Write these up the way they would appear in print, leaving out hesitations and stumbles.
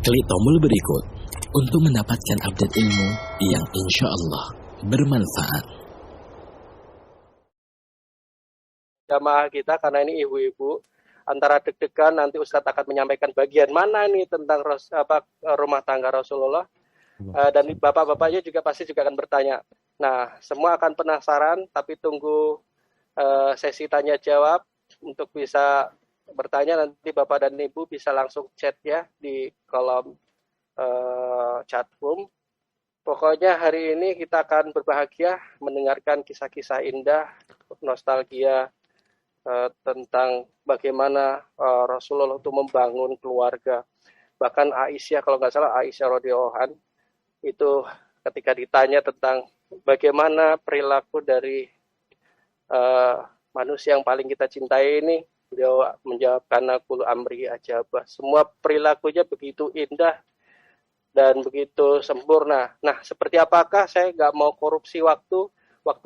Klik tombol berikut untuk mendapatkan update ilmu yang insya Allah bermanfaat. Jamaah kita, karena ini ibu-ibu, antara deg-degan nanti Ustadz akan menyampaikan bagian mana nih tentang rumah tangga Rasulullah, dan bapak-bapaknya juga pasti juga akan bertanya. Nah, semua akan penasaran, tapi tunggu sesi tanya jawab. Untuk bisa bertanya nanti bapak dan ibu bisa langsung chat ya di kolom chat room. Pokoknya hari ini kita akan berbahagia mendengarkan kisah-kisah indah, nostalgia tentang bagaimana Rasulullah itu membangun keluarga. Bahkan Aisyah, kalau nggak salah Aisyah radhiyallahu anha itu ketika ditanya tentang bagaimana perilaku dari manusia yang paling kita cintai ini, beliau menjawab karena kul amri ajabah. Semua perilakunya begitu indah dan begitu sempurna. Nah, seperti apakah, saya nggak mau korupsi waktu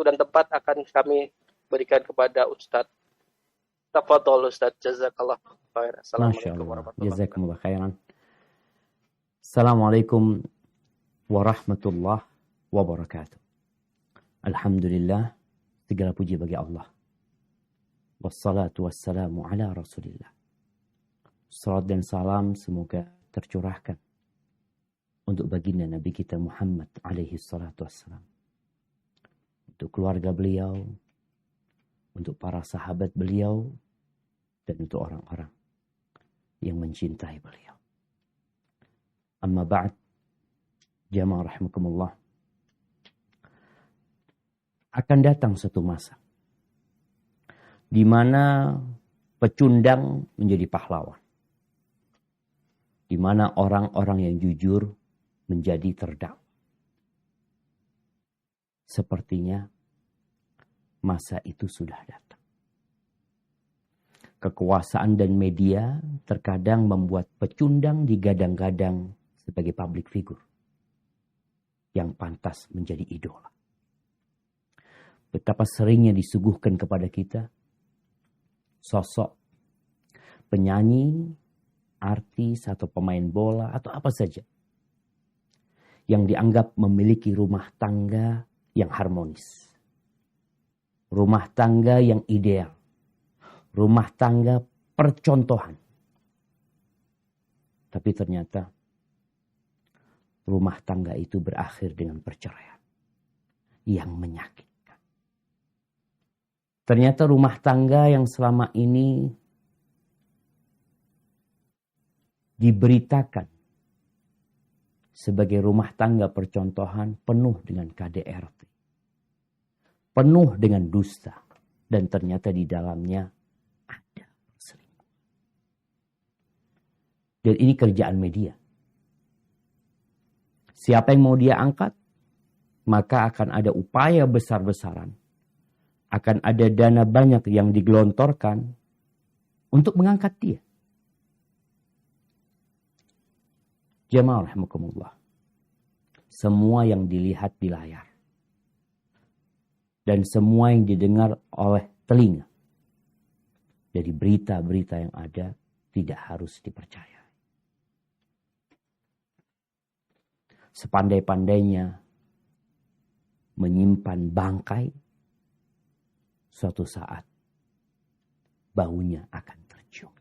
dan tempat akan kami berikan kepada Ustadz. Tafadhol Ustadz, jazakallah khair. Assalamualaikum warahmatullahi wabarakatuh. Assalamualaikum warahmatullahi wabarakatuh. Alhamdulillah, segala puji bagi Allah. Wassalatu wassalamu ala Rasulillah. Salat dan salam semoga tercurahkan untuk baginda Nabi kita Muhammad alaihi salatu wassalam, untuk keluarga beliau, untuk para sahabat beliau, dan untuk orang-orang yang mencintai beliau. Amma ba'd, jamaah rahimakumullah. Akan datang suatu masa di mana pecundang menjadi pahlawan, di mana orang-orang yang jujur menjadi terdakwa. Sepertinya masa itu sudah datang. Kekuasaan dan media terkadang membuat pecundang digadang-gadang sebagai public figure yang pantas menjadi idola. Betapa seringnya disuguhkan kepada kita sosok penyanyi, artis, atau pemain bola, atau apa saja yang dianggap memiliki rumah tangga yang harmonis, rumah tangga yang ideal, rumah tangga percontohan. Tapi ternyata rumah tangga itu berakhir dengan perceraian yang menyakitkan. Ternyata rumah tangga yang selama ini diberitakan sebagai rumah tangga percontohan penuh dengan KDRT, penuh dengan dusta, dan ternyata di dalamnya ada perselingkuhan. Dan ini kerjaan media. Siapa yang mau dia angkat, maka akan ada upaya besar-besaran, akan ada dana banyak yang digelontorkan untuk mengangkat dia. Jamaah rahimakumullah. Semua yang dilihat di layar dan semua yang didengar oleh telinga dari berita-berita yang ada tidak harus dipercaya. Sepandai-pandainya menyimpan bangkai, suatu saat baunya akan tercium.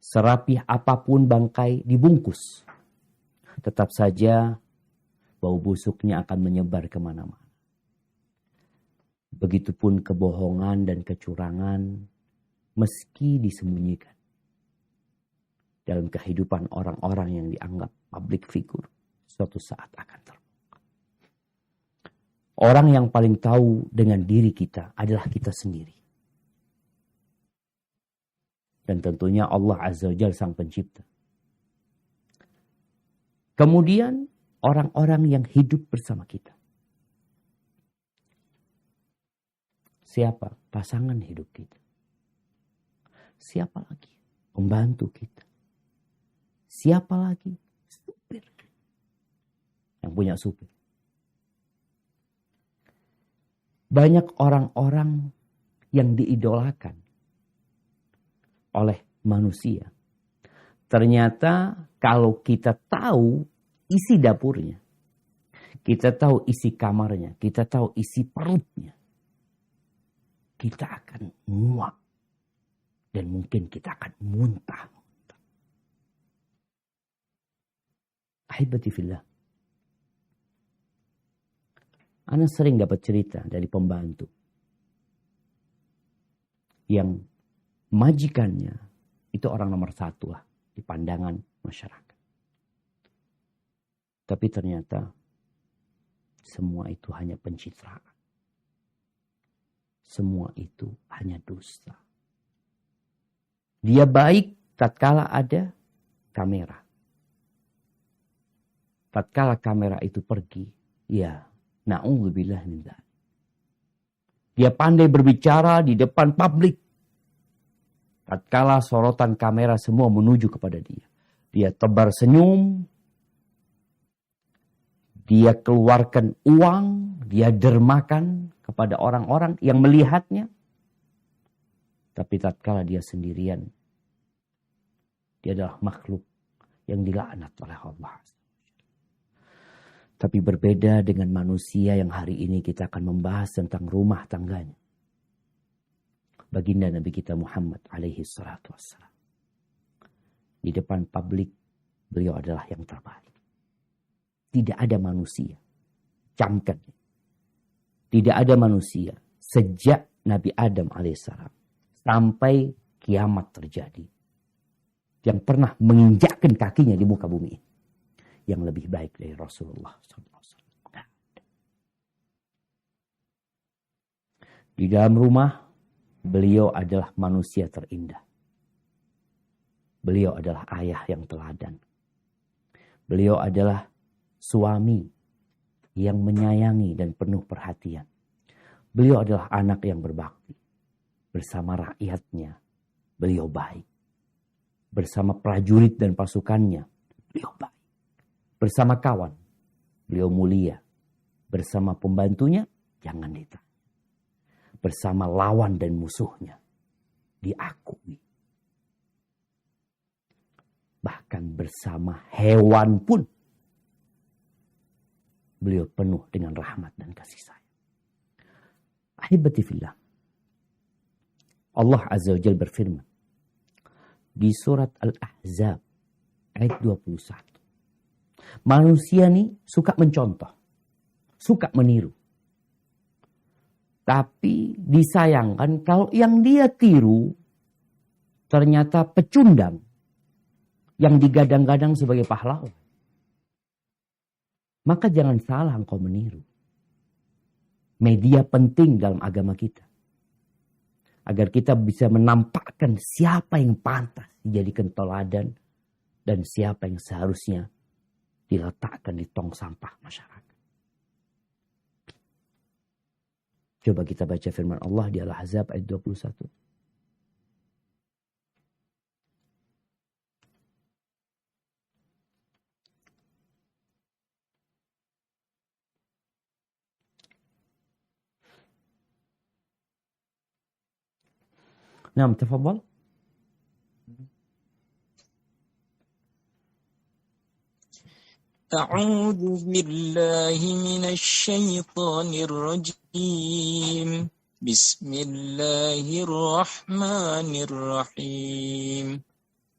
Serapih apapun bangkai dibungkus, tetap saja bau busuknya akan menyebar kemana-mana. Begitupun kebohongan dan kecurangan, meski disembunyikan dalam kehidupan orang-orang yang dianggap public figure, suatu saat akan terbuka. Orang yang paling tahu dengan diri kita adalah kita sendiri. Dan tentunya Allah Azza wa Jalla Sang Pencipta. Kemudian orang-orang yang hidup bersama kita. Siapa? Pasangan hidup kita. Siapa lagi? Pembantu kita. Siapa lagi? Supir. Yang punya supir. Banyak orang-orang yang diidolakan oleh manusia Ternyata kalau kita tahu isi dapurnya, kita tahu isi kamarnya, kita tahu isi perutnya, kita akan muak. Dan mungkin kita akan muntah. Ahibati fillah. Ana sering dapat cerita dari pembantu yang majikannya itu orang nomor 1 lah di pandangan masyarakat. Tapi ternyata semua itu hanya pencitraan. Semua itu hanya dusta. Dia baik tatkala ada kamera. Tatkala kamera itu pergi, ya na'udzubillah min dzalik. Dia pandai berbicara di depan publik. Tatkala sorotan kamera semua menuju kepada dia. Dia tebar senyum. Dia keluarkan uang. Dia dermakan kepada orang-orang yang melihatnya. Tapi tatkala dia sendirian, dia adalah makhluk yang dilaknat oleh Allah. Tapi berbeda dengan manusia yang hari ini kita akan membahas tentang rumah tangganya. Baginda Nabi kita Muhammad alaihi salatu wassalam. Di depan publik, beliau adalah yang terbaik. Tidak ada manusia. Camkan. Tidak ada manusia sejak Nabi Adam alaihissalam sampai kiamat terjadi yang pernah menginjakkan kakinya di muka bumi ini yang lebih baik dari Rasulullah SAW. Di dalam rumah, beliau adalah manusia terindah. Beliau adalah ayah yang teladan. Beliau adalah suami yang menyayangi dan penuh perhatian. Beliau adalah anak yang berbakti. Bersama rakyatnya, beliau baik. Bersama prajurit dan pasukannya, beliau baik. Bersama kawan, beliau mulia. Bersama pembantunya, jangan ditanya. Bersama lawan dan musuhnya, diakui. Bahkan bersama hewan pun, beliau penuh dengan rahmat dan kasih sayang. Ahibati fillah. Allah Azza wa Jalla berfirman di surat Al-Ahzab ayat 21. Manusia nih suka mencontoh, suka meniru. Tapi disayangkan kalau yang dia tiru ternyata pecundang yang digadang-gadang sebagai pahlawan. Maka jangan salah engkau meniru. Media penting dalam agama kita. Agar kita bisa menampakkan siapa yang pantas dijadikan teladan dan siapa yang seharusnya diletakkan di tong sampah masyarakat. Coba kita baca firman Allah di Al-Ahzab ayat 21. نعم تفضل. أعوذ بالله من الشيطان الرجيم. بسم الله الرحمن الرحيم.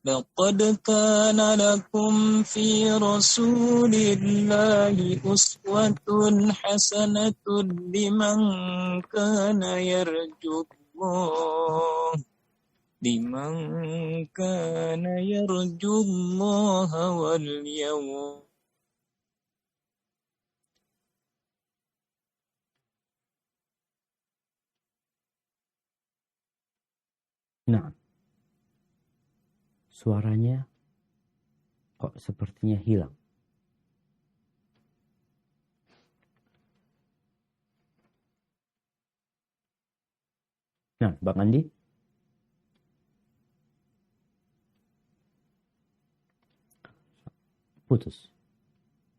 لقد كان لكم في رسول الله أسوة حسنة لمن كان يرجو الله واليوم. Nah, suaranya kok sepertinya hilang. Nah, Bang Andi. Putus.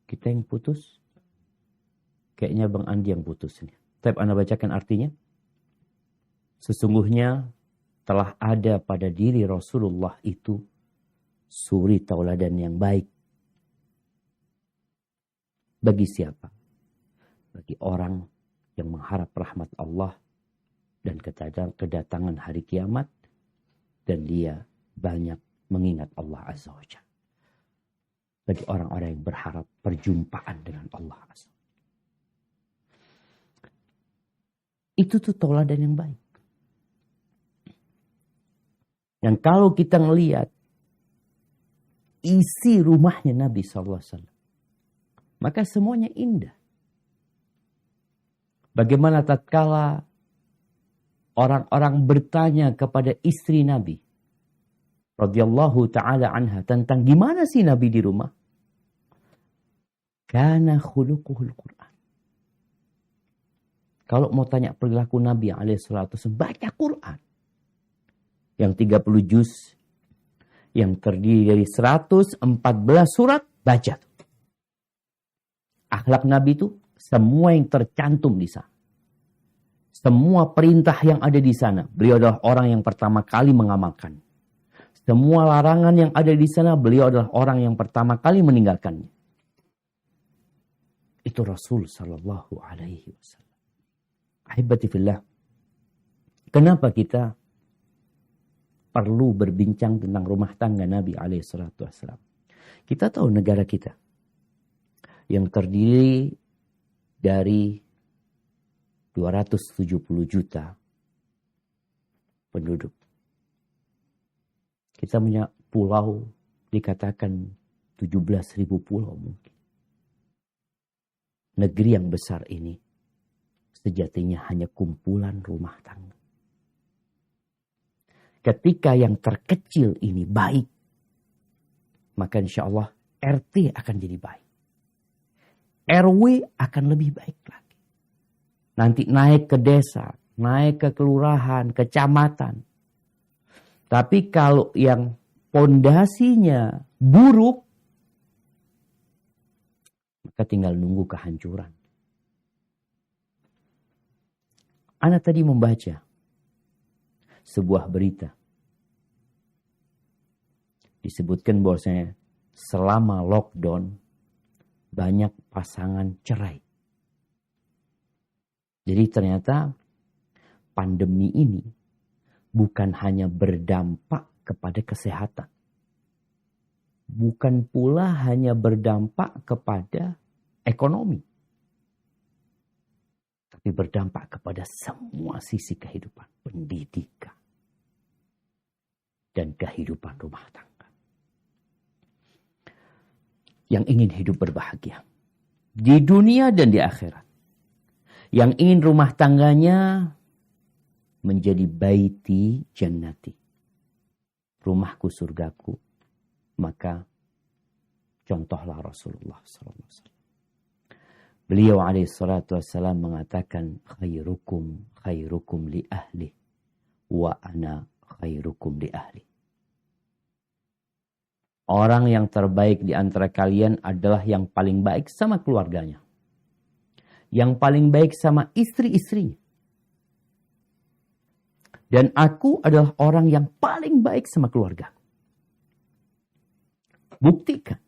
Kita yang putus. Kayaknya Bang Andi yang putus ini. Tapi Anda bacakan artinya. Sesungguhnya telah ada pada diri Rasulullah itu suri tauladan yang baik. Bagi siapa? Bagi orang yang mengharap rahmat Allah dan kedatangan hari kiamat, dan dia banyak mengingat Allah Azza wa Jalla. Bagi orang-orang yang berharap perjumpaan dengan Allah Azza wa Jalla. Itu tuh tauladan yang baik. Dan kalau kita ngelihat isi rumahnya Nabi SAW, maka semuanya indah. Bagaimana tatkala orang-orang bertanya kepada istri Nabi radhiyallahu taala anha tentang gimana sih Nabi di rumah? Kana khuluquhul Quran. Kalau mau tanya perilaku Nabi alaihissalatu baca Quran. Yang 30 juz, yang terdiri dari 114 surat, baca. Akhlak Nabi itu semua yang tercantum di sana. Semua perintah yang ada di sana, beliau adalah orang yang pertama kali mengamalkan. Semua larangan yang ada di sana, beliau adalah orang yang pertama kali meninggalkannya. Itu Rasul sallallahu alaihi wasallam. Ahibati fillah. Kenapa kita perlu berbincang tentang rumah tangga Nabi alaihi salatu wasallam? Kita tahu negara kita yang terdiri dari 270 juta penduduk. Kita punya pulau dikatakan 17.000 pulau mungkin. Negeri yang besar ini sejatinya hanya kumpulan rumah tangga. Ketika yang terkecil ini baik, maka insya Allah RT akan jadi baik. RW akan lebih baik lagi. Nanti naik ke desa, naik ke kelurahan, kecamatan. Tapi kalau yang pondasinya buruk, maka tinggal nunggu kehancuran. Ana tadi membaca sebuah berita. Disebutkan bahwasanya selama lockdown banyak pasangan cerai. Jadi ternyata pandemi ini bukan hanya berdampak kepada kesehatan. Bukan pula hanya berdampak kepada ekonomi. Tapi berdampak kepada semua sisi kehidupan. Pendidikan. Dan kehidupan rumah tangga. Yang ingin hidup berbahagia. Di dunia dan di akhirat. Yang ingin rumah tangganya menjadi baiti jannati. Rumahku surgaku. Maka contohlah Rasulullah SAW. Beliau alaihissalatu wassalam mengatakan khairukum li ahli wa ana khairukum li ahli. Orang yang terbaik di antara kalian adalah yang paling baik sama keluarganya. Yang paling baik sama istri-istrinya. Dan aku adalah orang yang paling baik sama keluarga. Buktikan.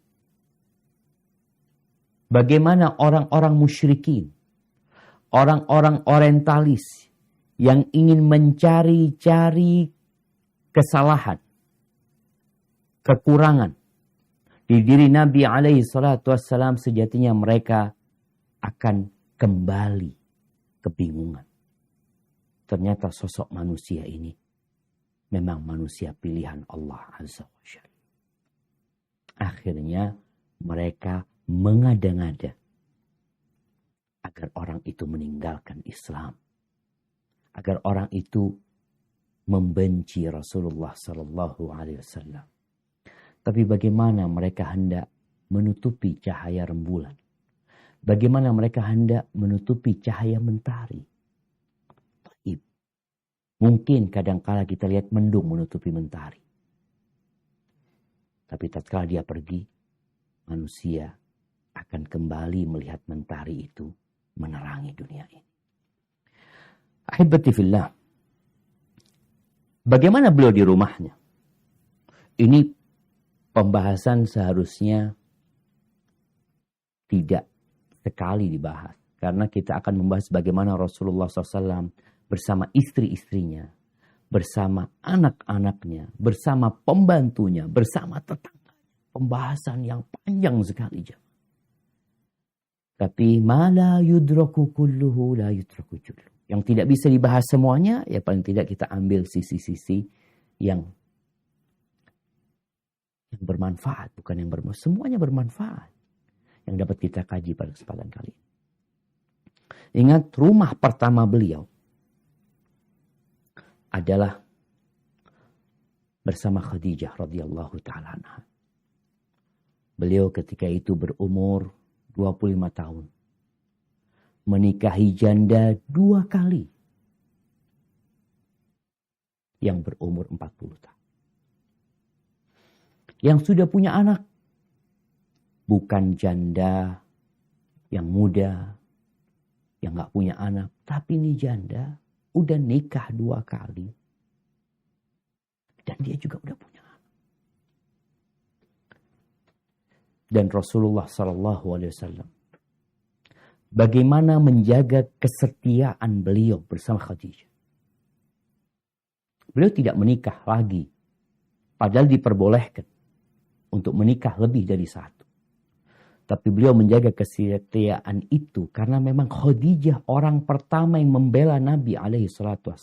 Bagaimana orang-orang musyrikin. Orang-orang orientalis. Yang ingin mencari-cari kesalahan. Kekurangan. Di diri Nabi alaihi salatu wassalam sejatinya mereka akan kembali kebingungan. Ternyata sosok manusia ini memang manusia pilihan Allah Azza wa Jalla. Akhirnya mereka mengada-ngada agar orang itu meninggalkan Islam. Agar orang itu membenci Rasulullah sallallahu alaihi wasallam. Tapi bagaimana mereka hendak menutupi cahaya rembulan? Bagaimana mereka hendak menutupi cahaya mentari? Mungkin kadangkala kita lihat mendung menutupi mentari. Tapi tatkala dia pergi, manusia akan kembali melihat mentari itu menerangi dunia ini. Ahibati fillah. Bagaimana beliau di rumahnya? Ini pembahasan seharusnya tidak sekali dibahas. Karena kita akan membahas bagaimana Rasulullah SAW bersama istri-istrinya, bersama anak-anaknya, bersama pembantunya, bersama tetangga. Pembahasan yang panjang sekali. Tapi ma la yudraku kulluhu la yudraku julluhu. Yang tidak bisa dibahas semuanya, ya paling tidak kita ambil sisi-sisi yang bermanfaat, bukan yang bermanfaat. Semuanya bermanfaat yang dapat kita kaji pada kesempatan kali ini. Ingat, rumah pertama beliau adalah bersama Khadijah radhiyallahu taala anha. Beliau ketika itu berumur 25 tahun. Menikahi janda 2 kali yang berumur 40 tahun. Yang sudah punya anak, bukan janda yang muda, yang gak punya anak. Tapi ini janda udah nikah 2 kali. Dan dia juga udah punya anak. Dan Rasulullah SAW bagaimana menjaga kesetiaan beliau bersama Khadijah. Beliau tidak menikah lagi. Padahal diperbolehkan untuk menikah lebih dari 1. Tapi beliau menjaga kesetiaan itu karena memang Khadijah orang pertama yang membela Nabi SAW.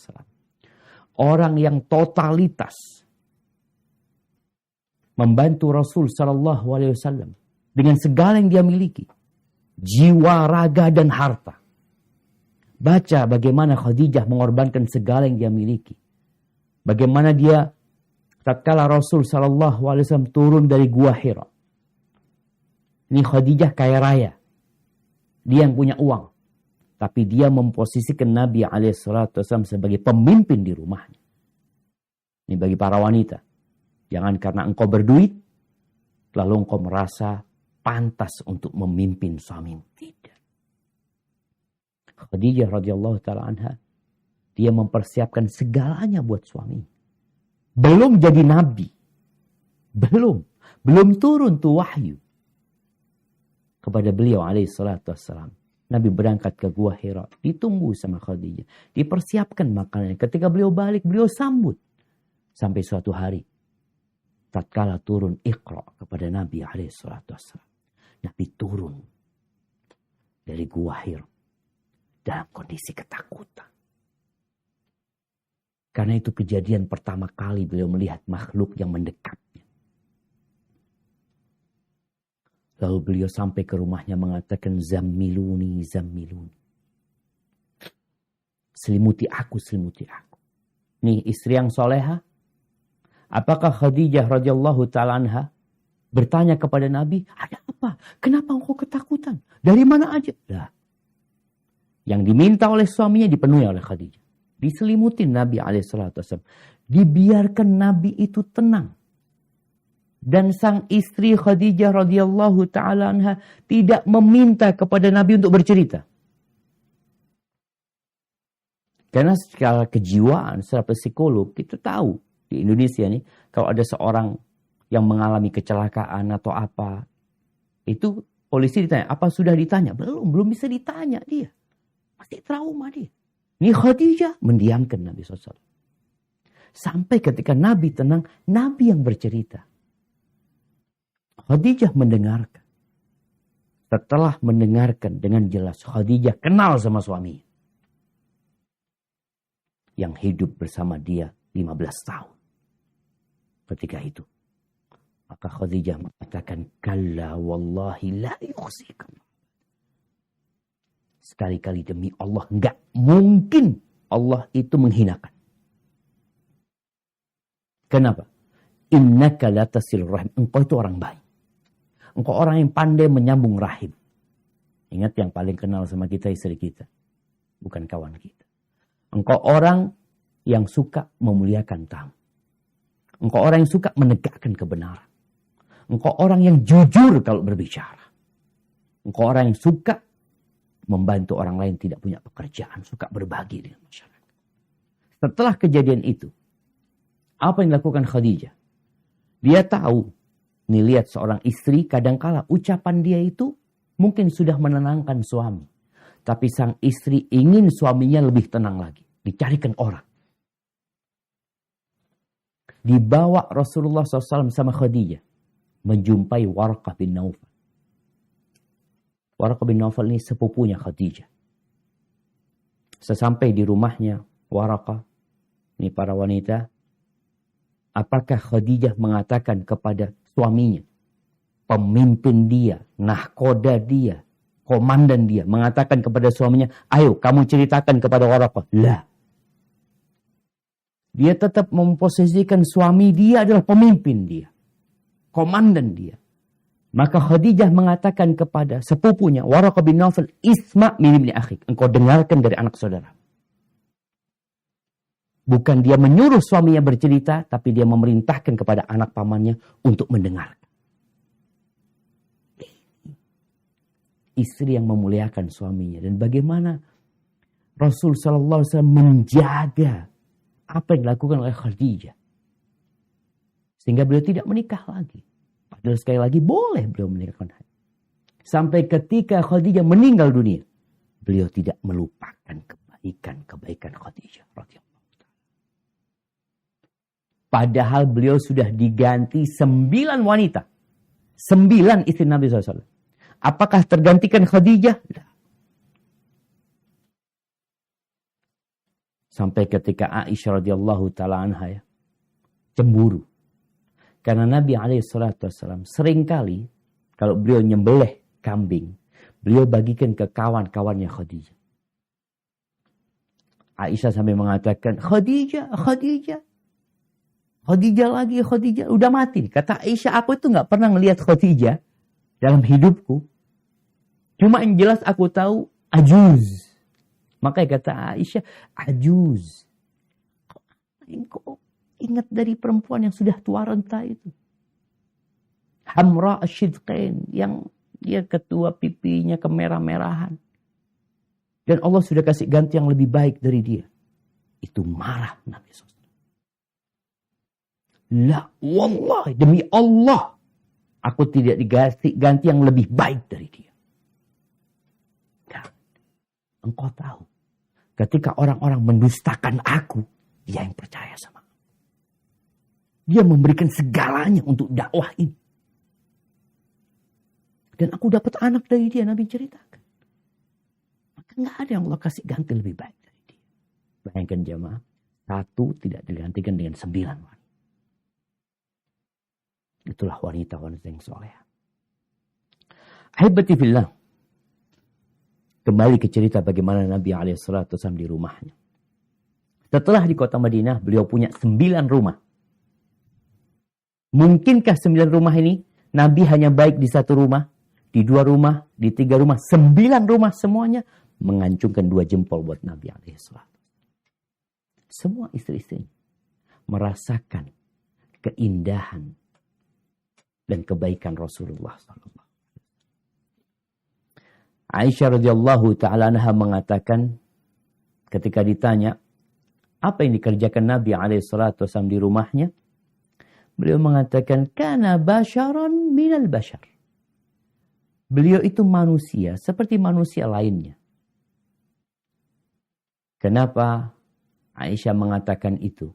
Orang yang totalitas membantu Rasul SAW dengan segala yang dia miliki. Jiwa, raga, dan harta. Baca bagaimana Khadijah mengorbankan segala yang dia miliki. Bagaimana dia tatkala Rasul SAW turun dari Gua Hira. Ini Khadijah kaya raya. Dia yang punya uang. Tapi dia memposisikan Nabi SAW sebagai pemimpin di rumahnya. Ini bagi para wanita. Jangan karena engkau berduit, lalu engkau merasa pantas untuk memimpin suami. Tidak. Khadijah radhiyallahu ta'ala anha, dia mempersiapkan segalanya buat suami. Belum jadi nabi. Belum turun tuh wahyu kepada beliau alaihi salatu wassalam. Nabi berangkat ke Gua Hira, ditunggu sama Khadijah, dipersiapkan makanannya. Ketika beliau balik, beliau sambut. Sampai suatu hari, tatkala turun Iqra kepada Nabi alaihi salatu wassalam. Nabi turun dari Gua Hira dalam kondisi ketakutan. Karena itu kejadian pertama kali beliau melihat makhluk yang mendekatnya. Lalu beliau sampai ke rumahnya mengatakan, Zammiluni, Zammiluni. Selimuti aku, selimuti aku. Nih istri yang soleha. Apakah Khadijah radhiyallahu ta'ala anha bertanya kepada Nabi, ada apa? Kenapa engkau ketakutan? Dari mana aja? Nah, yang diminta oleh suaminya dipenuhi oleh Khadijah. Diselimutin Nabi SAW. Dibiarkan Nabi itu tenang. Dan sang istri Khadijah radhiyallahu ta'ala anha tidak meminta kepada Nabi untuk bercerita. Karena secara kejiwaan, secara psikolog, kita tahu di Indonesia nih, kalau ada seorang yang mengalami kecelakaan atau apa, itu polisi ditanya, apa sudah ditanya? Belum bisa ditanya dia. Masih trauma dia. Ini Khadijah mendiamkan Nabi SAW. Sampai ketika Nabi tenang, Nabi yang bercerita. Khadijah mendengarkan. Setelah mendengarkan dengan jelas, Khadijah kenal sama suami. Yang hidup bersama dia 15 tahun. Ketika itu. Maka Khadijah mengatakan, Kalla wallahi la yukhzikam. Sekali-kali demi Allah, enggak mungkin Allah itu menghinakan. Kenapa? Innaka la tasilur rahim. Engkau itu orang baik. Engkau orang yang pandai menyambung rahim. Ingat, yang paling kenal sama kita istri kita. Bukan kawan kita. Engkau orang yang suka memuliakan tamu. Engkau orang yang suka menegakkan kebenaran. Engkau orang yang jujur kalau berbicara. Engkau orang yang suka membantu orang lain tidak punya pekerjaan. Suka berbagi dengan masyarakat. Setelah kejadian itu, apa yang dilakukan Khadijah? Dia tahu Nih lihat seorang istri kadangkala ucapan dia itu mungkin sudah menenangkan suami. Tapi sang istri ingin suaminya lebih tenang lagi. Dicarikan orang. Dibawa Rasulullah SAW sama Khadijah. Menjumpai Waraqah bin Naufal. Waraqah bin Naufal ini sepupunya Khadijah. Sesampai di rumahnya Waraqah. Ini para wanita. Apakah Khadijah mengatakan kepada suaminya, pemimpin dia, nahkoda dia, komandan dia, mengatakan kepada suaminya, ayo kamu ceritakan kepada Waraqah. Lah. Dia tetap memposisikan suami dia adalah pemimpin dia, komandan dia. Maka Khadijah mengatakan kepada sepupunya, Waraqah bin Naufal, isma' min ibni akhik, engkau dengarkan dari anak saudara. Bukan dia menyuruh suaminya bercerita, tapi dia memerintahkan kepada anak pamannya untuk mendengar. Istri yang memuliakan suaminya. Dan bagaimana Rasul SAW menjaga apa yang dilakukan oleh Khadijah. Sehingga beliau tidak menikah lagi. Padahal sekali lagi boleh beliau menikahkan. Sampai ketika Khadijah meninggal dunia, beliau tidak melupakan kebaikan Khadijah radhiyallahu. Padahal beliau sudah diganti 9 wanita. 9 istri Nabi SAW. Apakah tergantikan Khadijah? Sampai ketika Aisyah radhiyallahu ta'ala anha cemburu. Karena Nabi SAW seringkali kalau beliau nyembelih kambing, beliau bagikan ke kawan-kawannya Khadijah. Aisyah sampai mengatakan, Khadijah lagi, udah mati. Kata Aisyah, aku itu gak pernah ngelihat Khadijah dalam hidupku. Cuma yang jelas aku tahu ajuz. Makanya kata Aisyah, ajuz. Kok ingat dari perempuan yang sudah tua renta itu? Hamra asyidqain, yang dia ketua pipinya kemerah-merahan. Dan Allah sudah kasih ganti yang lebih baik dari dia. Itu marah Nabi SAW. La wallahi, demi Allah, aku tidak ganti yang lebih baik dari dia. Nah, engkau tahu, ketika orang-orang mendustakan aku, dia yang percaya sama aku. Dia memberikan segalanya untuk dakwah ini. Dan aku dapat anak dari dia, Nabi ceritakan. Maka nggak ada yang Allah kasih ganti lebih baik dari dia. Bayangkan jemaah, 1 tidak digantikan dengan 9 wanita. Itulah wanita-wanita yang soleh. Ahibati fillah. Kembali ke cerita bagaimana Nabi SAW di rumahnya. Setelah di kota Madinah, beliau punya 9 rumah. Mungkinkah 9 rumah ini, Nabi hanya baik di 1 rumah, di 2 rumah, di 3 rumah, 9 rumah semuanya mengancungkan 2 jempol buat Nabi SAW. Semua istri-istri merasakan keindahan dan kebaikan Rasulullah SAW. Aisyah radhiyallahu ta'ala anha mengatakan ketika ditanya apa yang dikerjakan Nabi SAW di rumahnya, beliau mengatakan kana basyaran minal basyar. Beliau itu manusia seperti manusia lainnya. Kenapa Aisyah mengatakan itu?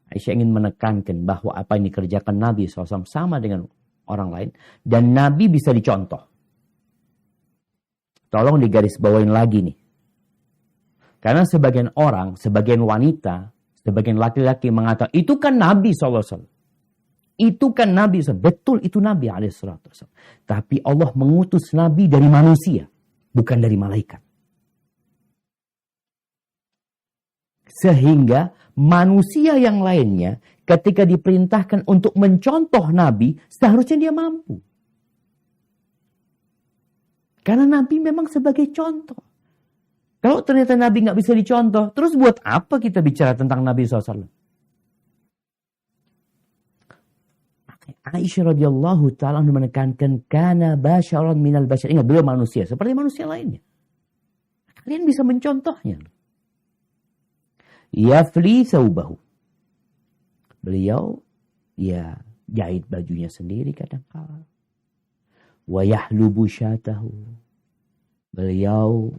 Aisyah ingin menekankan bahwa apa yang dikerjakan Nabi SAW sama dengan orang lain. Dan Nabi bisa dicontoh. Tolong digarisbawain lagi nih. Karena sebagian orang, sebagian wanita, sebagian laki-laki mengatakan, itu kan Nabi SAW. Itu kan Nabi SAW. Betul itu Nabi SAW. Tapi Allah mengutus Nabi dari manusia. Bukan dari malaikat. Sehingga manusia yang lainnya ketika diperintahkan untuk mencontoh Nabi, seharusnya dia mampu. Karena Nabi memang sebagai contoh. Kalau ternyata Nabi nggak bisa dicontoh, terus buat apa kita bicara tentang Nabi SAW? Aisyah radhiyallahu ta'ala menekankan, kana basyaran minal basyar. Ingat, beliau manusia, seperti manusia lainnya. Kalian bisa mencontohnya. Yafli saubahu. Beliau jahit bajunya sendiri kadang-kala. Wa yahlubu syatahu. Beliau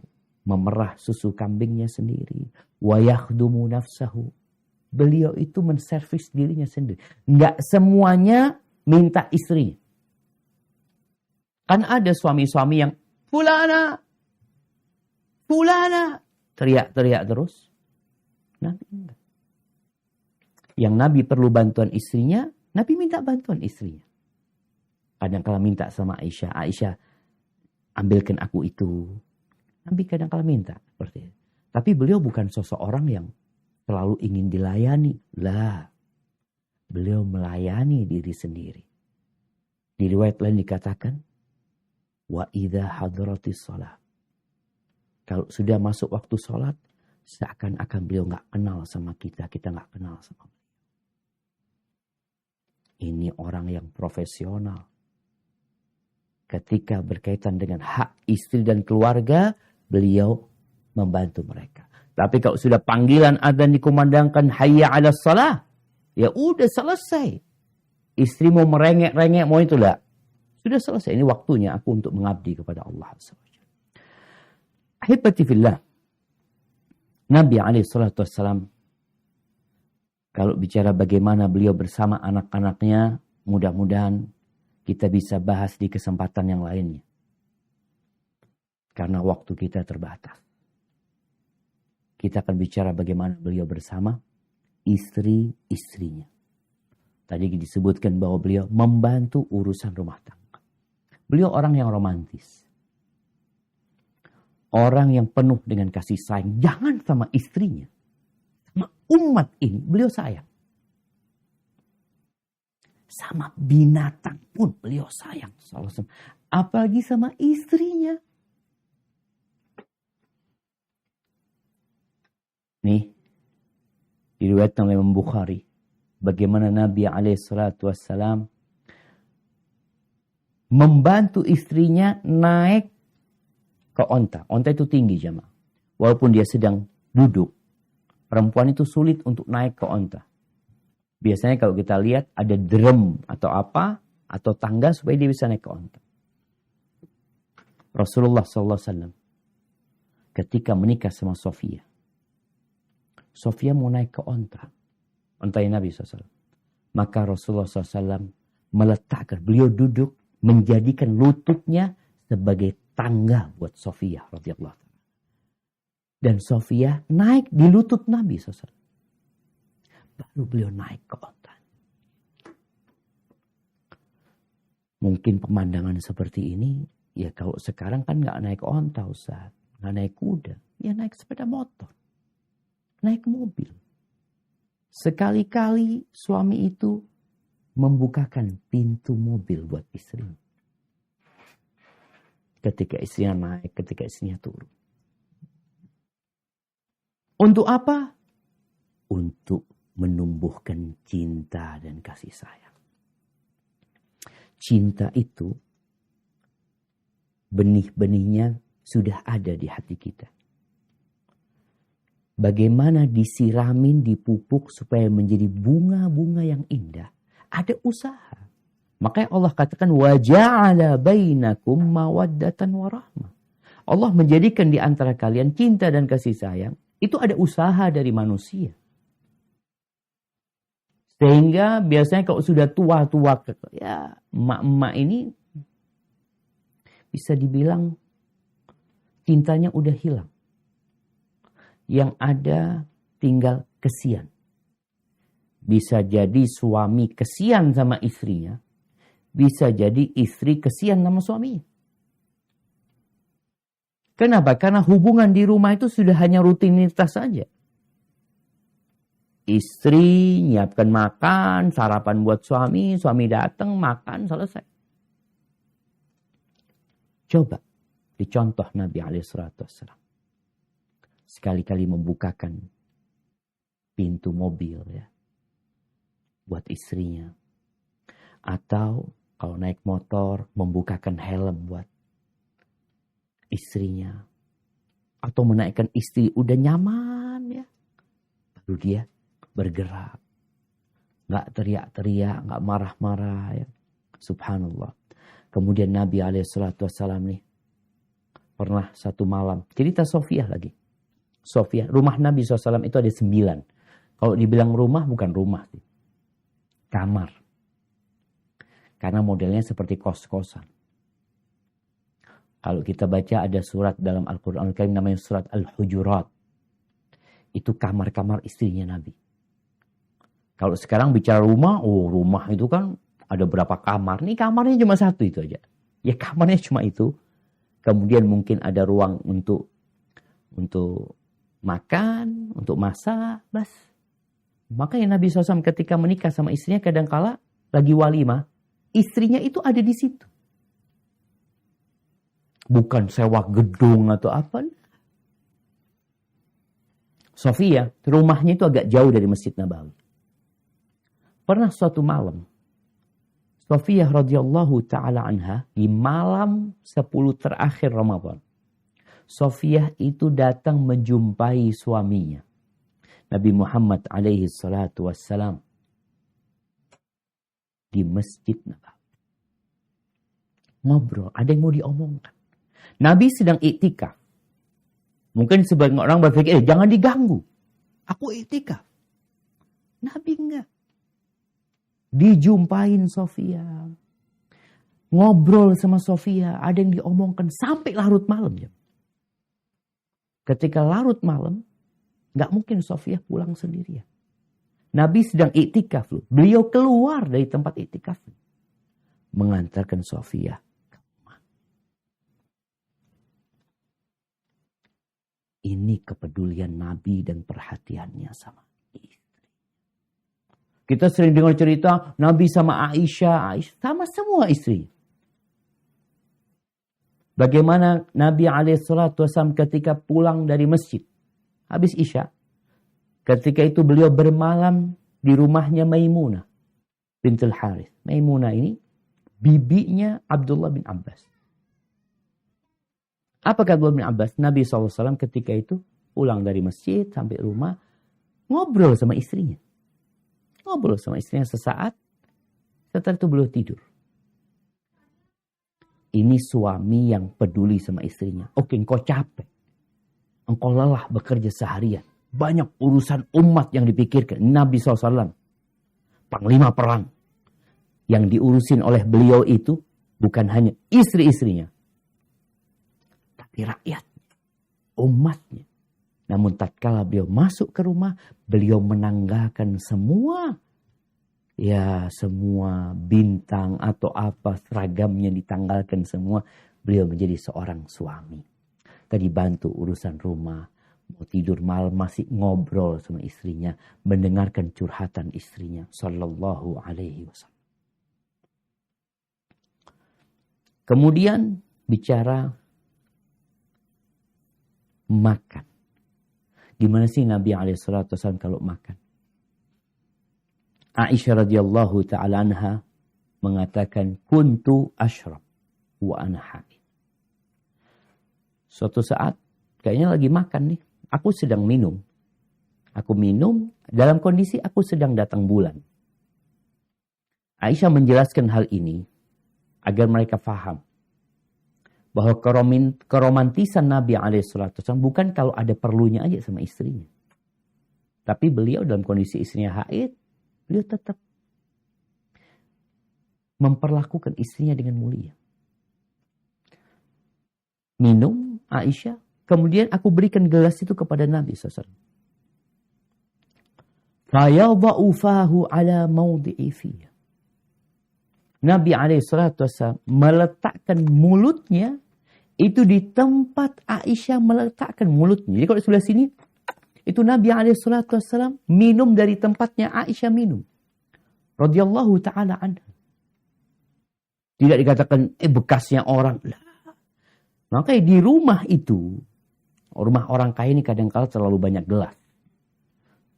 memerah susu kambingnya sendiri. Wa yakhdumu nafsahu. Beliau itu menservis dirinya sendiri. Enggak semuanya minta istrinya. Kan ada suami-suami yang fulana, teriak-teriak terus. Nabi enggak. Yang Nabi perlu bantuan istrinya, Nabi minta bantuan istrinya. Kadang-kala minta sama Aisyah, Aisyah ambilkan aku itu. Nabi kadang-kala minta seperti itu. Tapi beliau bukan sosok orang yang selalu ingin dilayani. Lah, beliau melayani diri sendiri. Di riwayat lain dikatakan, wa idza hadratis shalah. Kalau sudah masuk waktu sholat, seakan-akan beliau nggak kenal sama kita nggak kenal sama beliau. Ini orang yang profesional. Ketika berkaitan dengan hak istri dan keluarga, beliau membantu mereka. Tapi kalau sudah panggilan adzan dikumandangkan hayya 'alas shalah, ya udah selesai. Istri mau merengek-rengek mau itu lah. Sudah selesai. Ini waktunya aku untuk mengabdi kepada Allah SWT. Ahibati fillah. Nabi SAW, kalau bicara bagaimana beliau bersama anak-anaknya, mudah-mudahan kita bisa bahas di kesempatan yang lainnya. Karena waktu kita terbatas. Kita akan bicara bagaimana beliau bersama istri-istrinya. Tadi disebutkan bahwa beliau membantu urusan rumah tangga. Beliau orang yang romantis. Orang yang penuh dengan kasih sayang. Jangan sama istrinya. Sama umat ini beliau sayang. Sama binatang pun beliau sayang. Apalagi sama istrinya. Nih, diriwayatkan oleh Imam Bukhari. Bagaimana Nabi SAW membantu istrinya naik ke onta. Onta itu tinggi jemaah. Walaupun dia sedang duduk. Perempuan itu sulit untuk naik ke onta. Biasanya kalau kita lihat ada drum atau apa. Atau tangga supaya dia bisa naik ke onta. Rasulullah SAW ketika menikah sama Sofia. Sofia mau naik ke onta. Ontanya Nabi SAW. Maka Rasulullah SAW meletakkan. Beliau duduk menjadikan lututnya sebagai tangga buat Sofia radhiyallahu anha. Dan Sofia naik di lutut Nabi SAW. Baru beliau naik ke onta. Mungkin pemandangan seperti ini, ya kalau sekarang kan nggak naik onta Ustaz. Nggak naik kuda. Ya naik sepeda motor. Naik mobil. Sekali-kali suami itu membukakan pintu mobil buat istri. Ketika istrinya naik, ketika istrinya turun. Untuk apa? Untuk menumbuhkan cinta dan kasih sayang. Cinta itu benih-benihnya sudah ada di hati kita. Bagaimana disiramin, dipupuk supaya menjadi bunga-bunga yang indah. Ada usaha. Makanya Allah katakan وَجَعَلَ بَيْنَكُمْ مَوَدَّةً وَرَحْمَةً. Allah menjadikan di antara kalian cinta dan kasih sayang. Itu ada usaha dari manusia. Sehingga biasanya kalau sudah tua-tua, ya emak-emak ini bisa dibilang cintanya udah hilang. Yang ada tinggal kesian. Bisa jadi suami kesian sama istrinya. Bisa jadi istri kesian sama suaminya. Kenapa? Karena hubungan di rumah itu sudah hanya rutinitas saja. Istri nyiapkan makan, sarapan buat suami, suami datang, makan, selesai. Coba dicontoh Nabi SAW. Sekali-kali membukakan pintu mobil ya buat istrinya. Atau kalau naik motor membukakan helm buat istrinya. Atau menaikkan istri udah nyaman ya. Baru dia bergerak. nggak teriak-teriak, nggak marah-marah. Ya. Subhanallah. Kemudian Nabi SAW nih pernah satu malam, cerita Sofiyah lagi. Sofiyah, rumah Nabi SAW itu ada 9. Kalau dibilang rumah, bukan rumah sih. Kamar. Karena modelnya seperti kos-kosan. Kalau kita baca ada surat dalam Al-Quran Al-Karim namanya surat Al-Hujurat. Itu kamar-kamar istrinya Nabi. Kalau sekarang bicara rumah, rumah itu kan ada berapa kamar. Nih kamarnya cuma satu itu aja. Ya kamarnya cuma itu. Kemudian mungkin ada ruang untuk makan, untuk masak, bas. Makanya Nabi SAW ketika menikah sama istrinya kadangkala lagi walimah, istrinya itu ada di situ. Bukan sewa gedung atau apa. Sofiyah, rumahnya itu agak jauh dari Masjid Nabawi. Pernah suatu malam, Sofiyah radhiyallahu ta'ala anha, di malam 10 terakhir Ramadan, Sofiyah itu datang menjumpai suaminya, Nabi Muhammad alaihi salatu wassalam, di Masjid Nabawi. Ngobrol, ada yang mau diomongkan. Nabi sedang iktikaf. Mungkin sebagian orang berpikir, jangan diganggu. Aku iktikaf. Nabi enggak. Dijumpain Sofiyah. Ngobrol sama Sofiyah. Ada yang diomongkan sampai larut malam. Ya. Ketika larut malam, enggak mungkin Sofiyah pulang sendirian. Nabi sedang iktikaf loh. Beliau keluar dari tempat iktikaf. Mengantarkan Sofiyah. Ini kepedulian Nabi dan perhatiannya sama istri. Kita sering dengar cerita Nabi sama Aisyah sama semua istri. Bagaimana Nabi SAW ketika pulang dari masjid. Habis Isya. Ketika itu beliau bermalam di rumahnya Maimunah bintul Harith. Maimunah ini bibinya Abdullah bin Abbas. Apa kata Abdullah bin Abbas? Nabi SAW ketika itu pulang dari masjid sampai rumah. Ngobrol sama istrinya. Ngobrol sama istrinya sesaat. Setelah itu beliau tidur. Ini suami yang peduli sama istrinya. Oke, engkau capek. Engkau lelah bekerja seharian. Banyak urusan umat yang dipikirkan. Nabi SAW. Panglima perang. Yang diurusin oleh beliau itu bukan hanya istri-istrinya. Rakyat, umatnya. Namun tatkala beliau masuk ke rumah, beliau menanggalkan semua bintang atau apa seragamnya ditanggalkan semua. Beliau menjadi seorang suami. Tadi bantu urusan rumah, mau tidur malam masih ngobrol sama istrinya, mendengarkan curhatan istrinya sallallahu alaihi wasallam. Kemudian bicara makan. Gimana sih Nabi SAW kalau makan? Aisyah radhiyallahu ta'ala anha mengatakan, kuntu ashrab wa ana haid. Suatu saat, kayaknya lagi makan nih. Aku sedang minum. Aku minum dalam kondisi aku sedang datang bulan. Aisyah menjelaskan hal ini agar mereka faham. Bahwa keromantisan Nabi SAW bukan kalau ada perlunya aja sama istrinya. Tapi beliau dalam kondisi istrinya haid, beliau tetap memperlakukan istrinya dengan mulia. Minum Aisyah, kemudian aku berikan gelas itu kepada Nabi SAW. Fayadha'u fahu ala mawdi'i fiyah. Nabi SAW meletakkan mulutnya itu di tempat Aisyah meletakkan mulutnya. Jadi kalau di sebelah sini, itu Nabi SAW minum dari tempatnya Aisyah minum. Radhiyallahu ta'ala anha. Tidak dikatakan, bekasnya orang. Makanya di rumah itu, rumah orang kaya ini kadang-kala terlalu banyak gelas.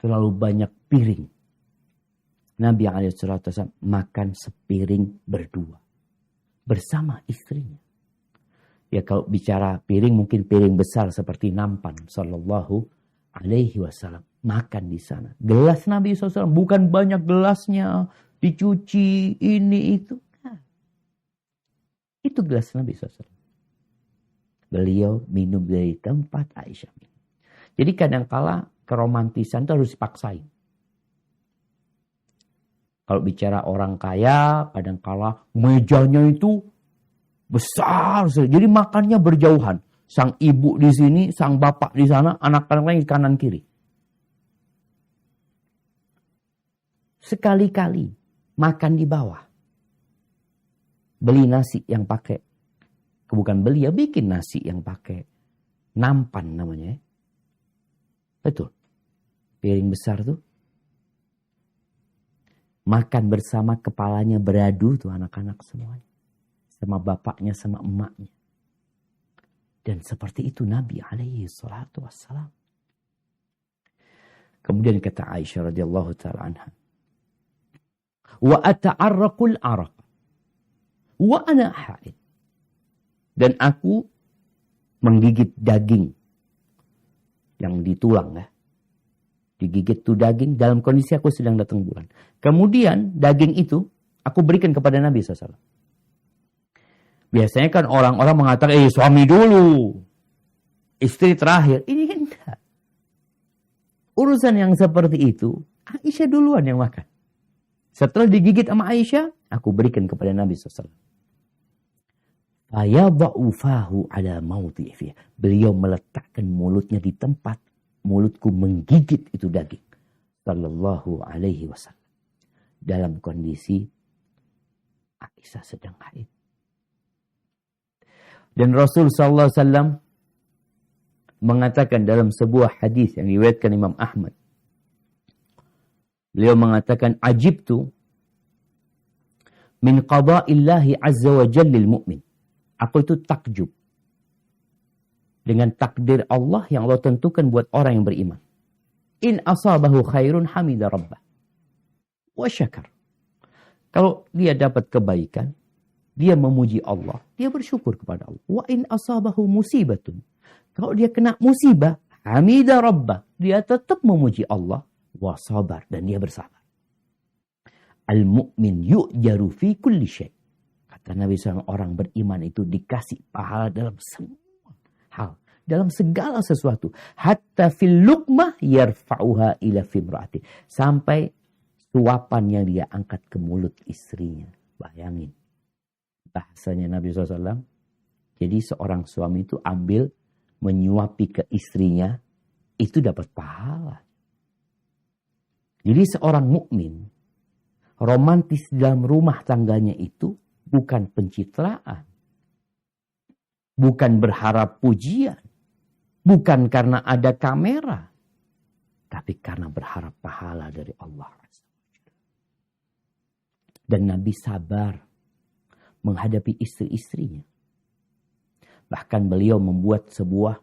Terlalu banyak piring. Nabi SAW makan sepiring berdua. Bersama istrinya. Ya kalau bicara piring mungkin piring besar seperti nampan. Sallallahu alaihi wasallam. Makan di sana. Gelas Nabi SAW bukan banyak gelasnya, dicuci, ini, itu. Nah, itu gelas Nabi SAW. Beliau minum dari tempat Aisyah. Jadi kadangkala keromantisan itu harus dipaksain. Kalau bicara orang kaya, kadangkala mejanya itu besar. Jadi makannya berjauhan. Sang ibu di sini, sang bapak di sana, anak-anaknya di kanan kiri. Sekali-kali makan di bawah. Beli nasi yang pakai. Bukan beli, ya bikin nasi yang pakai nampan namanya. Betul. Piring besar tuh. Makan bersama, kepalanya beradu tuh anak-anak semuanya. Sama bapaknya, sama emaknya. Dan seperti itu Nabi alaihi salatu wassalam. Kemudian kata Aisyah radhiyallahu ta'ala anha. Wa ata'arraqul araq. Wa ana haid. Dan aku menggigit daging yang di tulang ya. Digigit tuh daging dalam kondisi aku sedang datang bulan. Kemudian daging itu aku berikan kepada Nabi SAW. Biasanya kan orang-orang mengatakan, suami dulu. Istri terakhir. Ini enggak. Urusan yang seperti itu, Aisyah duluan yang makan. Setelah digigit sama Aisyah, aku berikan kepada Nabi SAW. Fayadha'u fahu ala mawdi'i. Beliau meletakkan mulutnya di tempat mulutku menggigit itu daging. Sallallahu alaihi wasallam. Dalam kondisi Aisyah sedang haid. Dan Rasul sallallahu alaihi wasallam mengatakan dalam sebuah hadis yang diriwayatkan Imam Ahmad. Beliau mengatakan, ajibtu min qada'illahi azza wa jalla lil mu'min. Aku itu takjub dengan takdir Allah yang Allah tentukan buat orang yang beriman. In asabahu khairun hamida rabbah wa syakar. Kalau dia dapat kebaikan, dia memuji Allah, dia bersyukur kepada Allah. Wa in asabahu musibatun. Kalau dia kena musibah, hamida rabbah, dia tetap memuji Allah, wa sabar, dan dia bersabar. Al-mu'min yu'jaru fi kulli syai'. Kata Nabi SAW, orang beriman itu dikasih pahala dalam semua hal. Dalam segala sesuatu. Hatta fil luqmah yarfa'uha ila fimra'ati. Sampai suapan yang dia angkat ke mulut istrinya. Bayangin. Bahasanya Nabi SAW. Jadi seorang suami itu ambil menyuapi ke istrinya. Itu dapat pahala. Jadi seorang mukmin romantis dalam rumah tangganya itu bukan pencitraan. Bukan berharap pujian. Bukan karena ada kamera. Tapi karena berharap pahala dari Allah. Dan Nabi sabar menghadapi istri-istrinya. Bahkan beliau membuat sebuah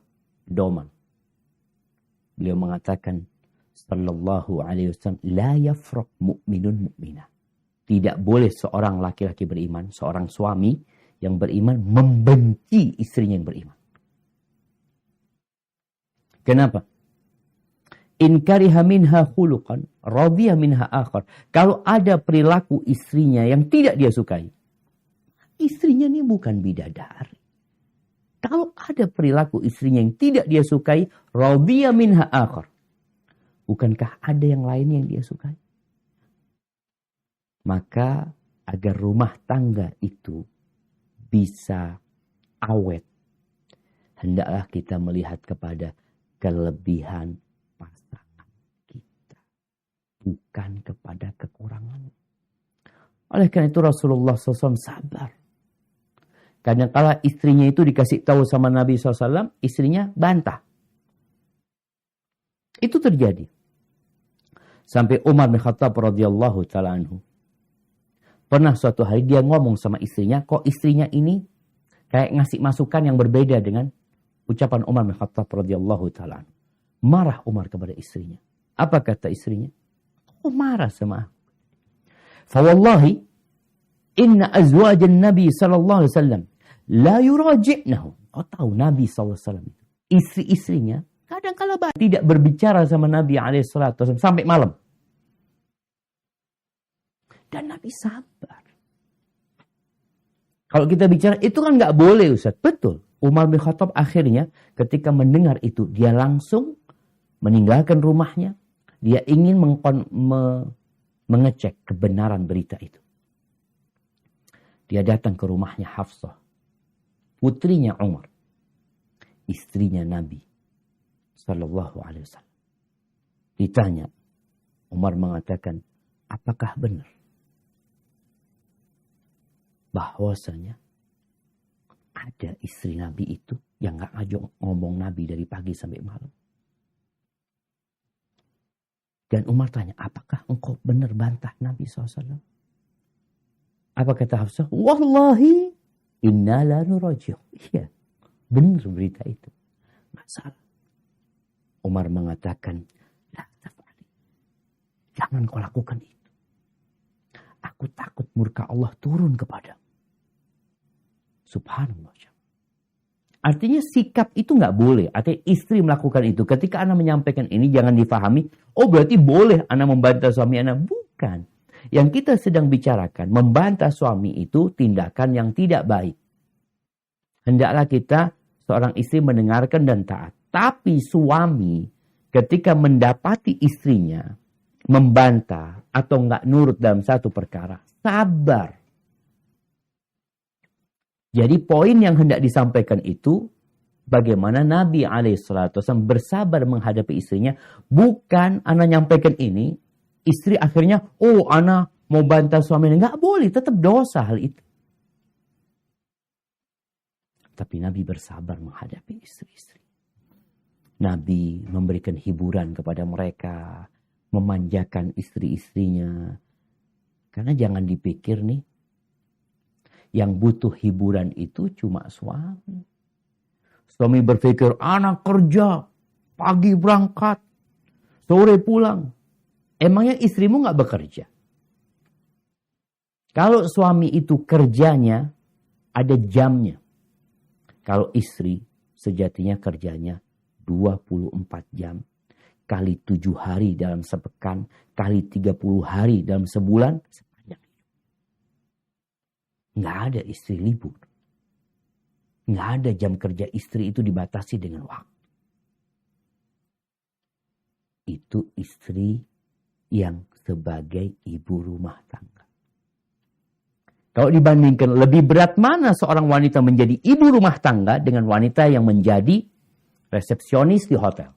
pedoman. Beliau mengatakan, sallallahu alaihi wasallam, la yafraq mu'minun mu'minah. Tidak boleh seorang laki-laki beriman, seorang suami yang beriman membenci istrinya yang beriman. Kenapa? In kariha minha khuluqan, radhiya minha akhar. Kalau ada perilaku istrinya yang tidak dia sukai, istrinya ini bukan bidadari. Kalau ada perilaku istrinya yang tidak dia sukai, radhiya minha akhar. Bukankah ada yang lain yang dia sukai? Maka agar rumah tangga itu bisa awet, hendaklah kita melihat kepada kelebihan pasangan kita, bukan kepada kekurangan. Oleh karena itu Rasulullah SAW sabar. Kadang-kala istrinya itu dikasih tahu sama Nabi SAW, istrinya bantah. Itu terjadi. Sampai Umar bin Khattab radhiyallahu ta'ala anhu. Pernah suatu hari dia ngomong sama istrinya, kok istrinya ini kayak ngasih masukan yang berbeda dengan ucapan Umar bin Khattab radhiyallahu ta'ala anhu. Marah Umar kepada istrinya. Apa kata istrinya? Oh, marah sama aku. Fawallahi inna azwajan Nabi sallallahu alaihi wasallam la yuraji'nahu. Oh, tahu Nabi sallallahu alaihi wasallam. Istri-istrinya Kadang-kala tidak berbicara sama Nabi SAW sampai malam. Dan Nabi sabar. Kalau kita bicara, itu kan nggak boleh Ustaz. Betul. Umar bin Khattab akhirnya ketika mendengar itu, dia langsung meninggalkan rumahnya. Dia ingin mengecek kebenaran berita itu. Dia datang ke rumahnya Hafsah, putrinya Umar, istrinya Nabi Sallallahu Alaihi Wasallam. Ditanya, Umar mengatakan, apakah benar bahwasanya ada istri Nabi itu yang gak ngajak ngomong Nabi dari pagi sampai malam? Dan Umar tanya, apakah engkau benar bantah Nabi SAW? Apa kata Hafsah? Wallahi inna la nuraji'u. Iya, benar berita itu. Gak salah. Umar mengatakan, la taf'ali. Jangan kau lakukan itu. Aku takut murka Allah turun kepadamu. Subhanallah. Artinya sikap itu nggak boleh. Artinya istri melakukan itu. Ketika Anda menyampaikan ini jangan difahami, oh berarti boleh Anda membantah suami Anda. Bukan. Yang kita sedang bicarakan, membantah suami itu tindakan yang tidak baik. Hendaklah kita seorang istri mendengarkan dan taat. Tapi suami ketika mendapati istrinya membantah atau nggak nurut dalam satu perkara, sabar. Jadi poin yang hendak disampaikan itu, bagaimana Nabi SAW bersabar menghadapi istrinya. Bukan Ana nyampaikan ini, istri akhirnya, oh Ana mau bantah suaminya. Nggak boleh, tetap dosa hal itu. Tapi Nabi bersabar menghadapi istri-istri. Nabi memberikan hiburan kepada mereka, memanjakan istri-istrinya. Karena jangan dipikir nih, yang butuh hiburan itu cuma suami. Suami berpikir, anak kerja, pagi berangkat, sore pulang. Emangnya istrimu gak bekerja? Kalau suami itu kerjanya, ada jamnya. Kalau istri, sejatinya kerjanya 24 jam. Kali 7 hari dalam sepekan, kali 30 hari dalam sebulan, sepanjang hidup. Nggak ada istri libur. Nggak ada jam kerja istri itu dibatasi dengan waktu. Itu istri yang sebagai ibu rumah tangga. Kalau dibandingkan lebih berat mana seorang wanita menjadi ibu rumah tangga dengan wanita yang menjadi resepsionis di hotel.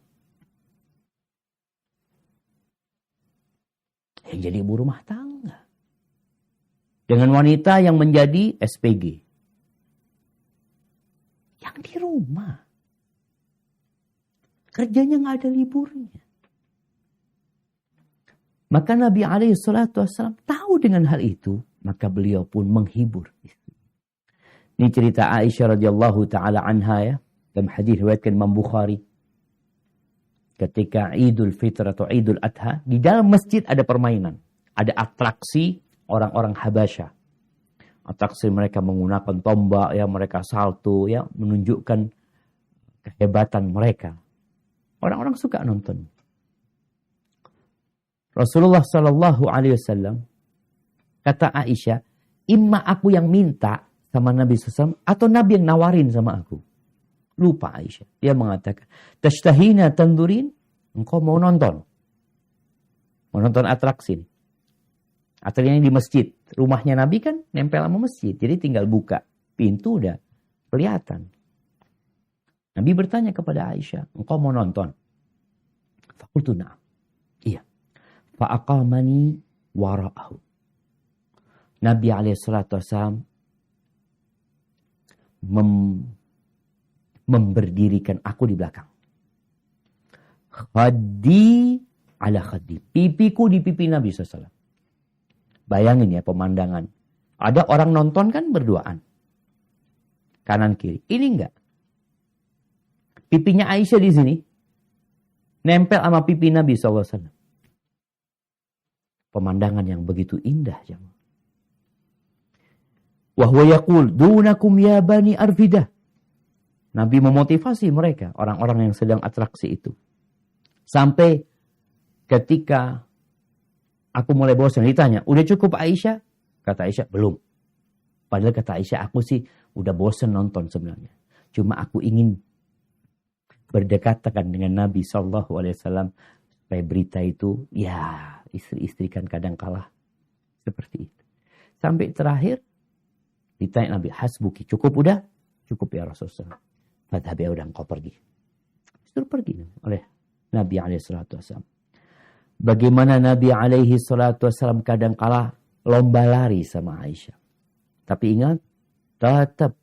Yang jadi ibu rumah tangga. Dengan wanita yang menjadi SPG. Yang di rumah. Kerjanya nggak ada liburnya. Maka Nabi SAW tahu dengan hal itu. Maka beliau pun menghibur. Ini cerita Aisyah radhiyallahu ta'ala anha ya. Dalam hadis riwayatkan Imam Bukhari. Ketika Idul Fitr atau Idul Adha. Di dalam masjid ada permainan. Ada atraksi orang-orang Habasyah. Atraksi mereka menggunakan tombak, ya, mereka salto, ya, menunjukkan kehebatan mereka. Orang-orang suka nonton. Rasulullah Sallallahu Alaihi Wasallam kata Aisyah, imma aku yang minta sama Nabi SAW atau Nabi yang nawarin sama aku. Lupa Aisyah. Dia mengatakan, tashtahina tandurin, engkau mau nonton. Mau nonton atraksi. Atraksinya di masjid. Rumahnya Nabi kan nempel sama masjid. Jadi tinggal buka pintu udah kelihatan. Nabi bertanya kepada Aisyah, engkau mau nonton? Fakultu na'am. Iya. Fa'aqamani wara'ahu. Nabi SAW memberdirikan aku di belakang. Khaddi ala khaddi. Pipiku di pipi Nabi SAW. Bayangin ya pemandangan. Ada orang nonton kan berduaan. Kanan kiri. Ini enggak. Pipinya Aisyah di sini. Nempel sama pipi Nabi SAW. Pemandangan yang begitu indah. Wa huwa yaqul dunakum ya bani Arfidah. Nabi memotivasi mereka, orang-orang yang sedang atraksi itu. Sampai ketika aku mulai bosan, ditanya, udah cukup Aisyah? Kata Aisyah, belum. Padahal kata Aisyah, aku sih udah bosan nonton sebenarnya. Cuma aku ingin berdekatan dengan Nabi SAW. Supaya berita itu, ya istri-istri kan kadang kalah. Seperti itu. Sampai terakhir, ditanya Nabi, hasbuki, cukup udah? Cukup ya Rasulullah. Fadhabi, udah engkau pergi. Suruh pergi oleh Nabi SAW. Bagaimana Nabi SAW kadang kala lomba lari sama Aisyah. Tapi ingat, tetap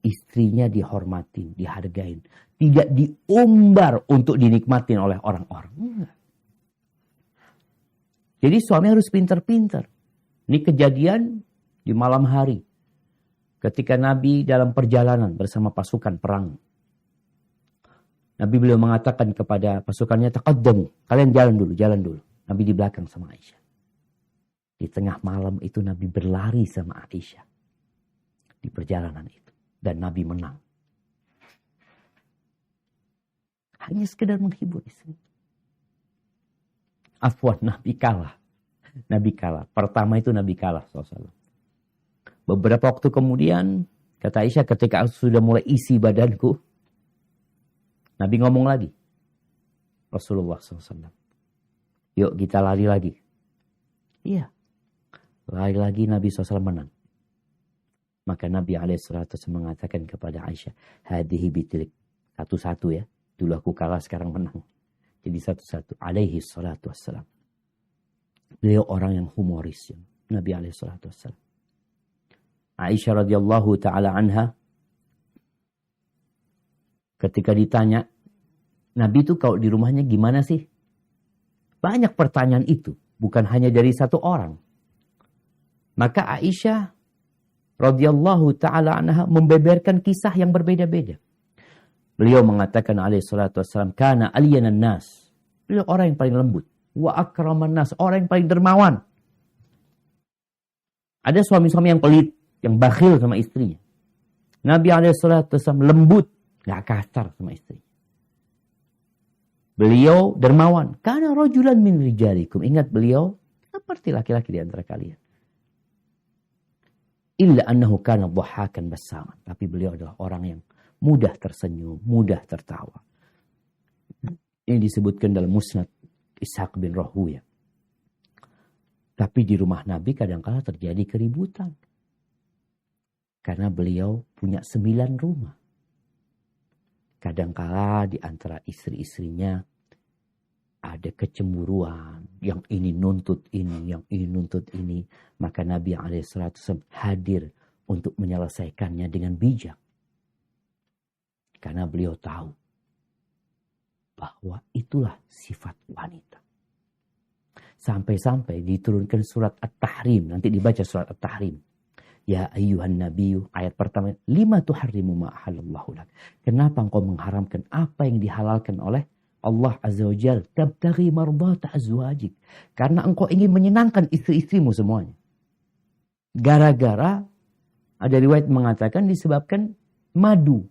istrinya dihormatin, dihargain. Tidak diumbar untuk dinikmatin oleh orang-orang. Enggak. Jadi suami harus pintar-pintar. Ini kejadian di malam hari. Ketika Nabi dalam perjalanan bersama pasukan perang. Nabi beliau mengatakan kepada pasukannya, taqaddamu, kalian jalan dulu. Nabi di belakang sama Aisyah. Di tengah malam itu Nabi berlari sama Aisyah. Di perjalanan itu. Dan Nabi menang. Hanya sekedar menghibur istri. Afwan, Nabi kalah. Pertama itu Nabi kalah SAW. Beberapa waktu kemudian, kata Aisyah, ketika sudah mulai isi badanku, Nabi ngomong lagi. Rasulullah SAW. Yuk kita lari lagi. Iya. Lari lagi Nabi SAW menang. Maka Nabi SAW mengatakan kepada Aisyah, hadihi bitilik. Satu-satu ya. Dulu aku kalah, sekarang menang. Jadi satu-satu. Alaihi salatu wassalam. Beliau orang yang humoris. Ya. Nabi alaihi salatu wassalam. Aisyah radhiyallahu ta'ala anha. Ketika ditanya, Nabi itu kalau di rumahnya gimana sih? Banyak pertanyaan itu. Bukan hanya dari satu orang. Maka Aisyah radhiyallahu ta'ala anha membeberkan kisah yang berbeda-beda. Beliau mengatakan alaihi salatu wassalam, kana aliyanan nas. Beliau orang yang paling lembut. Wa akraman nas, orang yang paling dermawan. Ada suami-suami yang pelit, yang bakhil sama istrinya. Nabi alaihi salatu wassalam lembut, gak kasar sama istrinya. Beliau dermawan. Kana rajulan min rijalikum. Ingat beliau seperti laki-laki di antara kalian. Illa annahu kana dhahakan bassaman. Tapi beliau adalah orang yang mudah tersenyum, mudah tertawa. Ini disebutkan dalam Musnad Ishaq bin Rahuya. Tapi di rumah Nabi kadang-kala terjadi keributan. Karena beliau punya 9 rumah. Kadang-kala di antara istri-istrinya ada kecemburuan. Yang ini nuntut ini, yang ini nuntut ini. Maka Nabi SAW hadir untuk menyelesaikannya dengan bijak. Karena beliau tahu bahwa itulah sifat wanita. Sampai-sampai diturunkan surat At-Tahrim. Nanti dibaca surat At-Tahrim. Ya ayyuhan nabiyyu, ayat pertama. Lima tuharrimu ma ahallallahu lak. Kenapa engkau mengharamkan apa yang dihalalkan oleh Allah Azza wa Jalla? Tabtaghi mardata azwajik. Karena engkau ingin menyenangkan istri-istrimu semuanya. Gara-gara, ada riwayat mengatakan disebabkan madu.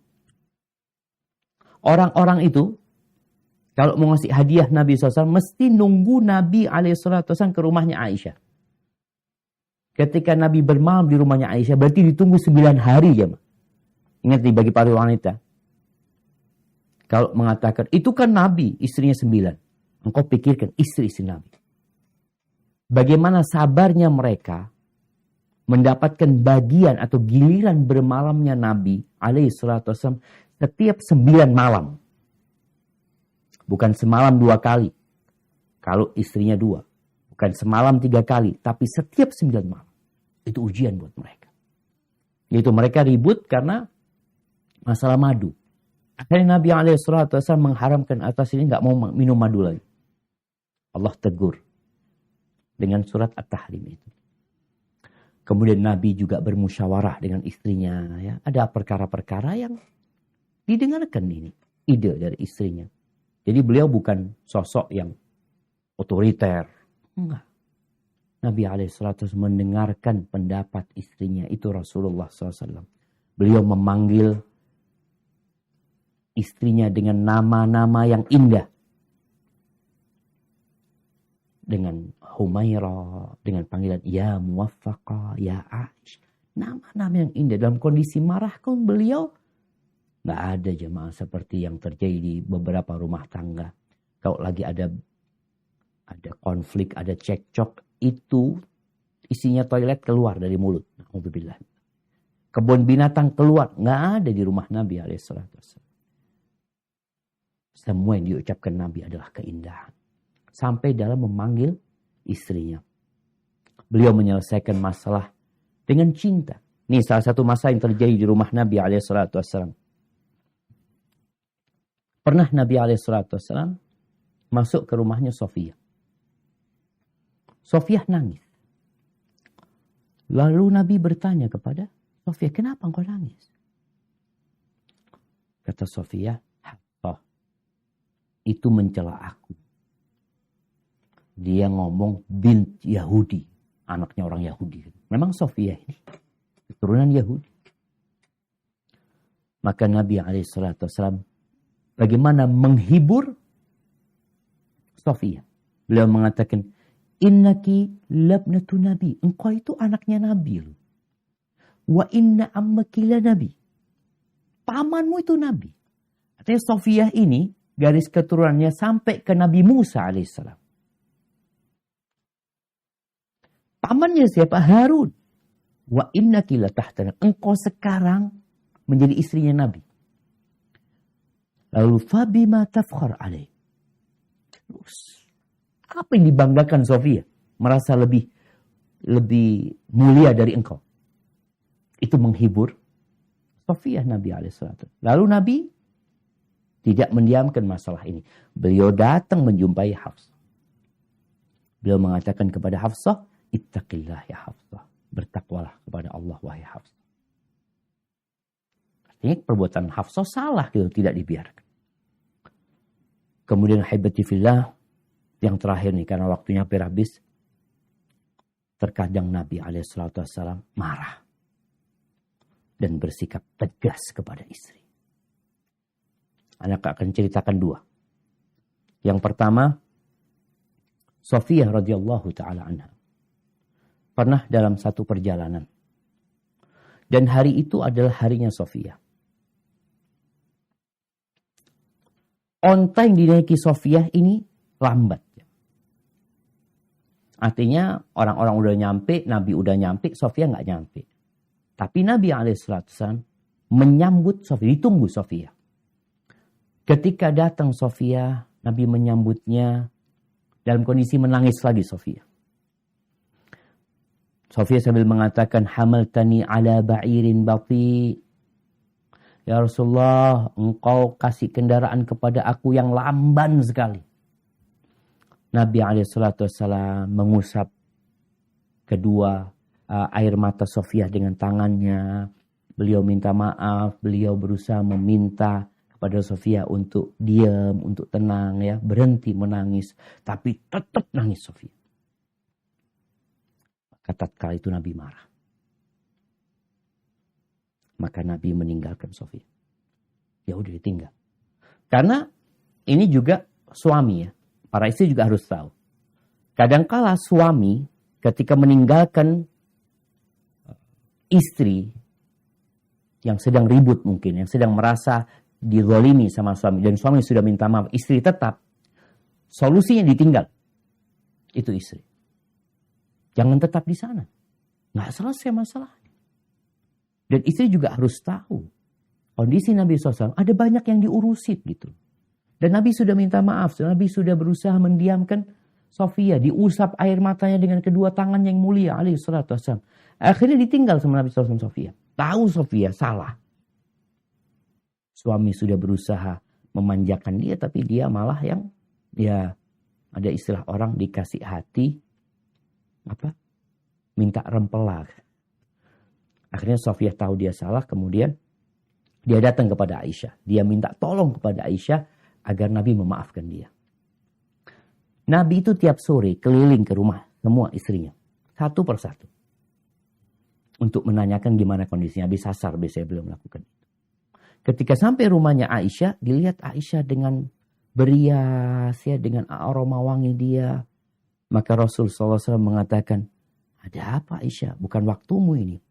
Orang-orang itu, kalau mau ngasih hadiah Nabi SAW, mesti nunggu Nabi SAW ke rumahnya Aisyah. Ketika Nabi bermalam di rumahnya Aisyah, berarti ditunggu 9 hari ya. Ingat nih bagi para wanita. Kalau mengatakan, itu kan Nabi, istrinya 9. Engkau pikirkan istri-istri Nabi. Bagaimana sabarnya mereka mendapatkan bagian atau giliran bermalamnya Nabi SAW setiap 9 malam. Bukan semalam 2 kali. Kalau istrinya 2. Bukan semalam 3 kali. Tapi setiap 9 malam. Itu ujian buat mereka. Yaitu mereka ribut karena masalah madu. Akhirnya Nabi SAW mengharamkan atas ini gak mau minum madu lagi. Allah tegur. Dengan surat At-Tahrim itu. Kemudian Nabi juga bermusyawarah dengan istrinya. Ya. Ada perkara-perkara yang didengarkan ini. Ide dari istrinya. Jadi beliau bukan sosok yang otoriter. Enggak. Nabi SAW mendengarkan pendapat istrinya. Itu Rasulullah SAW. Beliau memanggil istrinya dengan nama-nama yang indah. Dengan Humaira, dengan panggilan ya Muwaffaqa, ya Aish. Nama-nama yang indah. Dalam kondisi marah kan beliau nggak ada jemaah seperti yang terjadi di beberapa rumah tangga. Kalau lagi ada konflik, ada cekcok, itu isinya toilet keluar dari mulut. Alhamdulillah. Kebun binatang keluar, nggak ada di rumah Nabi alaihissalam. Semua yang diucapkan Nabi adalah keindahan. Sampai dalam memanggil istrinya. Beliau menyelesaikan masalah dengan cinta. Ini salah satu masalah yang terjadi di rumah Nabi alaihissalam. Pernah Nabi alaihissalam masuk ke rumahnya Sofia. Sofia nangis. Lalu Nabi bertanya kepada Sofia, kenapa engkau nangis? Kata Sofia, Hafsah itu mencela aku. Dia ngomong bint Yahudi, anaknya orang Yahudi. Memang Sofia ini keturunan Yahudi. Maka Nabi alaihissalam bagaimana menghibur Sofia? Beliau mengatakan, innaki labnatu Nabi. Engkau itu anaknya Nabi. Wa inna ammaki la Nabi. Pamanmu itu Nabi. Artinya Sofia ini garis keturunannya sampai ke Nabi Musa alaihissalam. Pamannya siapa? Harun. Wa innaki la tahtana. Engkau sekarang menjadi istrinya Nabi. Lalu fabima tafkhar alaih. Terus apa yang dibanggakan Sofia? Merasa lebih mulia dari engkau. Itu menghibur Sofia Nabi alaihissalam. Lalu Nabi tidak mendiamkan masalah ini. Beliau datang menjumpai Hafsah. Beliau mengatakan kepada Hafsah, ittaqillah ya Hafsah. Bertakwalah kepada Allah wahai Hafsah. Artinya perbuatan Hafsah salah kalau tidak dibiarkan. Kemudian haibati fillah, yang terakhir nih karena waktunya hampir habis. Terkadang Nabi alaihissalam marah dan bersikap tegas kepada istri. Anak akan ceritakan dua. Yang pertama, Sofia radhiyallahu taala anha pernah dalam satu perjalanan. Dan hari itu adalah harinya Sofia. Onta yang dinaiki Sofia ini lambat. Artinya orang-orang udah nyampe, Nabi udah nyampe, Sofia nggak nyampe. Tapi Nabi alaihissalam menyambut Sofia, ditunggu Sofia. Ketika datang Sofia, Nabi menyambutnya dalam kondisi menangis lagi Sofia. Sofia sambil mengatakan, hamaltani ala ba'irin bati. Ya Rasulullah, engkau kasih kendaraan kepada aku yang lamban sekali. Nabi alaihissalam mengusap kedua air mata Sofia dengan tangannya. Beliau minta maaf, beliau berusaha meminta kepada Sofia untuk diam, untuk tenang, ya, berhenti menangis. Tapi tetap nangis Sofia. Tatkala itu Nabi marah. Maka Nabi meninggalkan Sofia. Ya udah ditinggal. Karena ini juga suami ya. Para istri juga harus tahu. Kadangkala suami ketika meninggalkan istri yang sedang ribut mungkin, yang sedang merasa dizalimi sama suami, dan suami sudah minta maaf, istri tetap, solusinya ditinggal. Itu istri. Jangan tetap di sana. Nggak selesai masalahnya. Dan istri juga harus tahu. Kondisi Nabi SAW ada banyak yang diurusin gitu. Dan Nabi sudah minta maaf. Nabi sudah berusaha mendiamkan Sofia. Diusap air matanya dengan kedua tangan yang mulia. Alaihissalam. Akhirnya ditinggal sama Nabi SAW Sofia. Tahu Sofia salah. Suami sudah berusaha memanjakan dia. Tapi dia malah yang, ya ada istilah orang dikasih hati. Minta rempelak. Akhirnya Sofia tahu dia salah. Kemudian dia datang kepada Aisyah. Dia minta tolong kepada Aisyah agar Nabi memaafkan dia. Nabi itu tiap sore keliling ke rumah semua istrinya. Satu persatu. Untuk menanyakan gimana kondisinya. Nabi sasar biasanya belum melakukan itu. Ketika sampai rumahnya Aisyah, dilihat Aisyah dengan berias, ya, dengan aroma wangi dia. Maka Rasul SAW mengatakan, ada apa Aisyah? Bukan waktumu ini.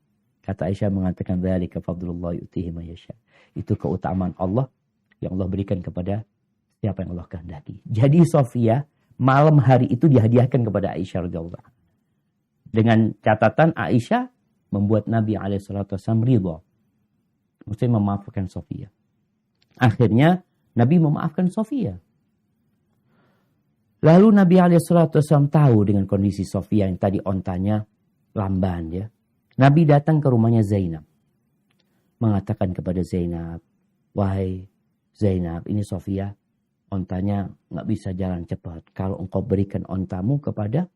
Kata Aisyah mengatakan, dzalika fadlullah yu'tihi man yasha. Itu keutamaan Allah yang Allah berikan kepada siapa yang Allah kehendaki. Jadi Sofia malam hari itu dihadiahkan kepada Aisyah radhiyallahu anha. Dengan catatan Aisyah membuat Nabi SAW ridha. Maksudnya memaafkan Sofia. Akhirnya Nabi memaafkan Sofia. Lalu Nabi SAW tahu dengan kondisi Sofia yang tadi ontanya lamban, ya. Nabi datang ke rumahnya Zainab. Mengatakan kepada Zainab, wahai Zainab, ini Sofia ontanya nggak bisa jalan cepat. Kalau engkau berikan ontamu kepada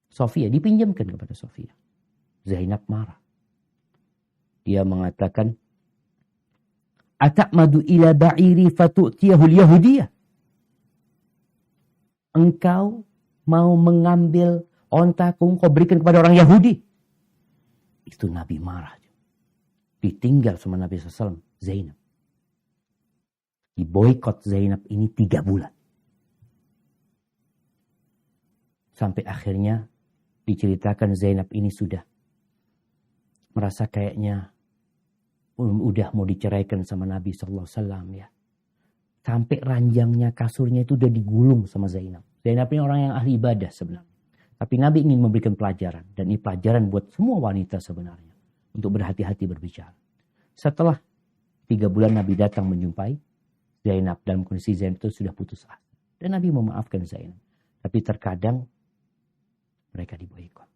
Sofia, dipinjamkan kepada Sofia. Zainab marah. Dia mengatakan, atakmadu ila ba'iri fatu'tiyahul yahudiyah. Engkau mau mengambil ontaku, engkau berikan kepada orang Yahudi. Itu Nabi marah. Ditinggal sama Nabi SAW, Zainab. Diboikot Zainab ini 3 bulan. Sampai akhirnya diceritakan Zainab ini sudah merasa kayaknya udah mau diceraikan sama Nabi SAW, ya. Sampai ranjangnya, kasurnya itu udah digulung sama Zainab. Zainab ini orang yang ahli ibadah sebenarnya. Tapi Nabi ingin memberikan pelajaran. Dan ini pelajaran buat semua wanita sebenarnya. Untuk berhati-hati berbicara. Setelah 3 bulan Nabi datang menjumpai Zainab. Dalam kondisi Zainab itu sudah putus asa. Dan Nabi memaafkan Zainab. Tapi terkadang mereka diboikot.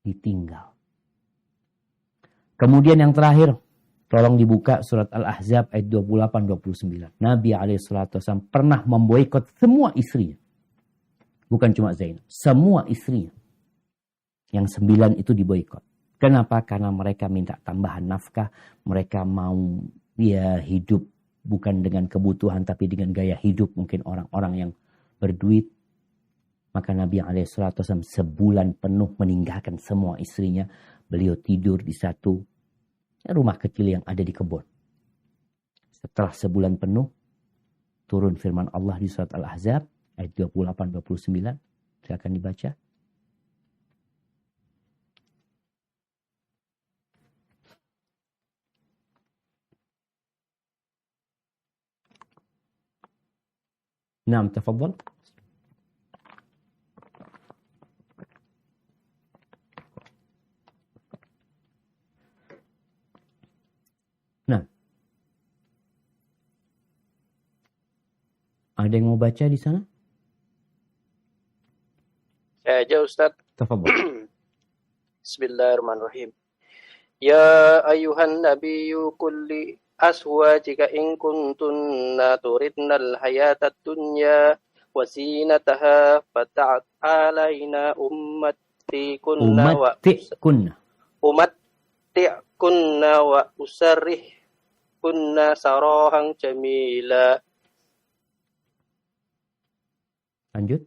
Ditinggal. Kemudian yang terakhir. Tolong dibuka surat Al-Ahzab ayat 28-29. Nabi SAW pernah memboikot semua istrinya. Bukan cuma Zainab. Semua istrinya. Yang 9 itu diboikot. Kenapa? Karena mereka minta tambahan nafkah. Mereka mau hidup bukan dengan kebutuhan tapi dengan gaya hidup. Mungkin orang-orang yang berduit. Maka Nabi SAW sebulan penuh meninggalkan semua istrinya. Beliau tidur di satu rumah kecil yang ada di kebun. Setelah sebulan penuh, turun firman Allah di surat Al-Ahzab, ayat 28-29. Silakan dibaca. Naam, tafadhal. Nah, ada yang mau baca di sana? Saya aja Ustaz. Tafadhal. Bismillahirrahmanirrahim. Ya ayuhan nabiyyu kulli aswajika in kuntunna turidnal hayatad dunya wa zinataha fata'alaina ummatikunna wa usarrih kunna sarahan jamila. Lanjut.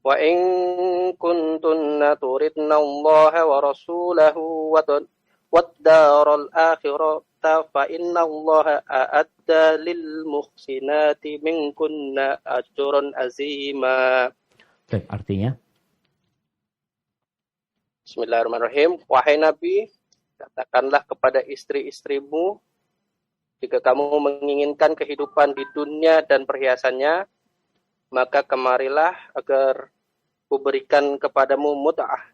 Wa in kuntunna turidna Allah wa rasulahu wa daral akhirata fa inna Allah a'adda lil muhsinati minkunna ajran azima. Artinya? Bismillahirrahmanirrahim. Wahai Nabi, katakanlah kepada istri-istrimu, jika kamu menginginkan kehidupan di dunia dan perhiasannya, maka kemarilah agar kuberikan kepadamu mut'ah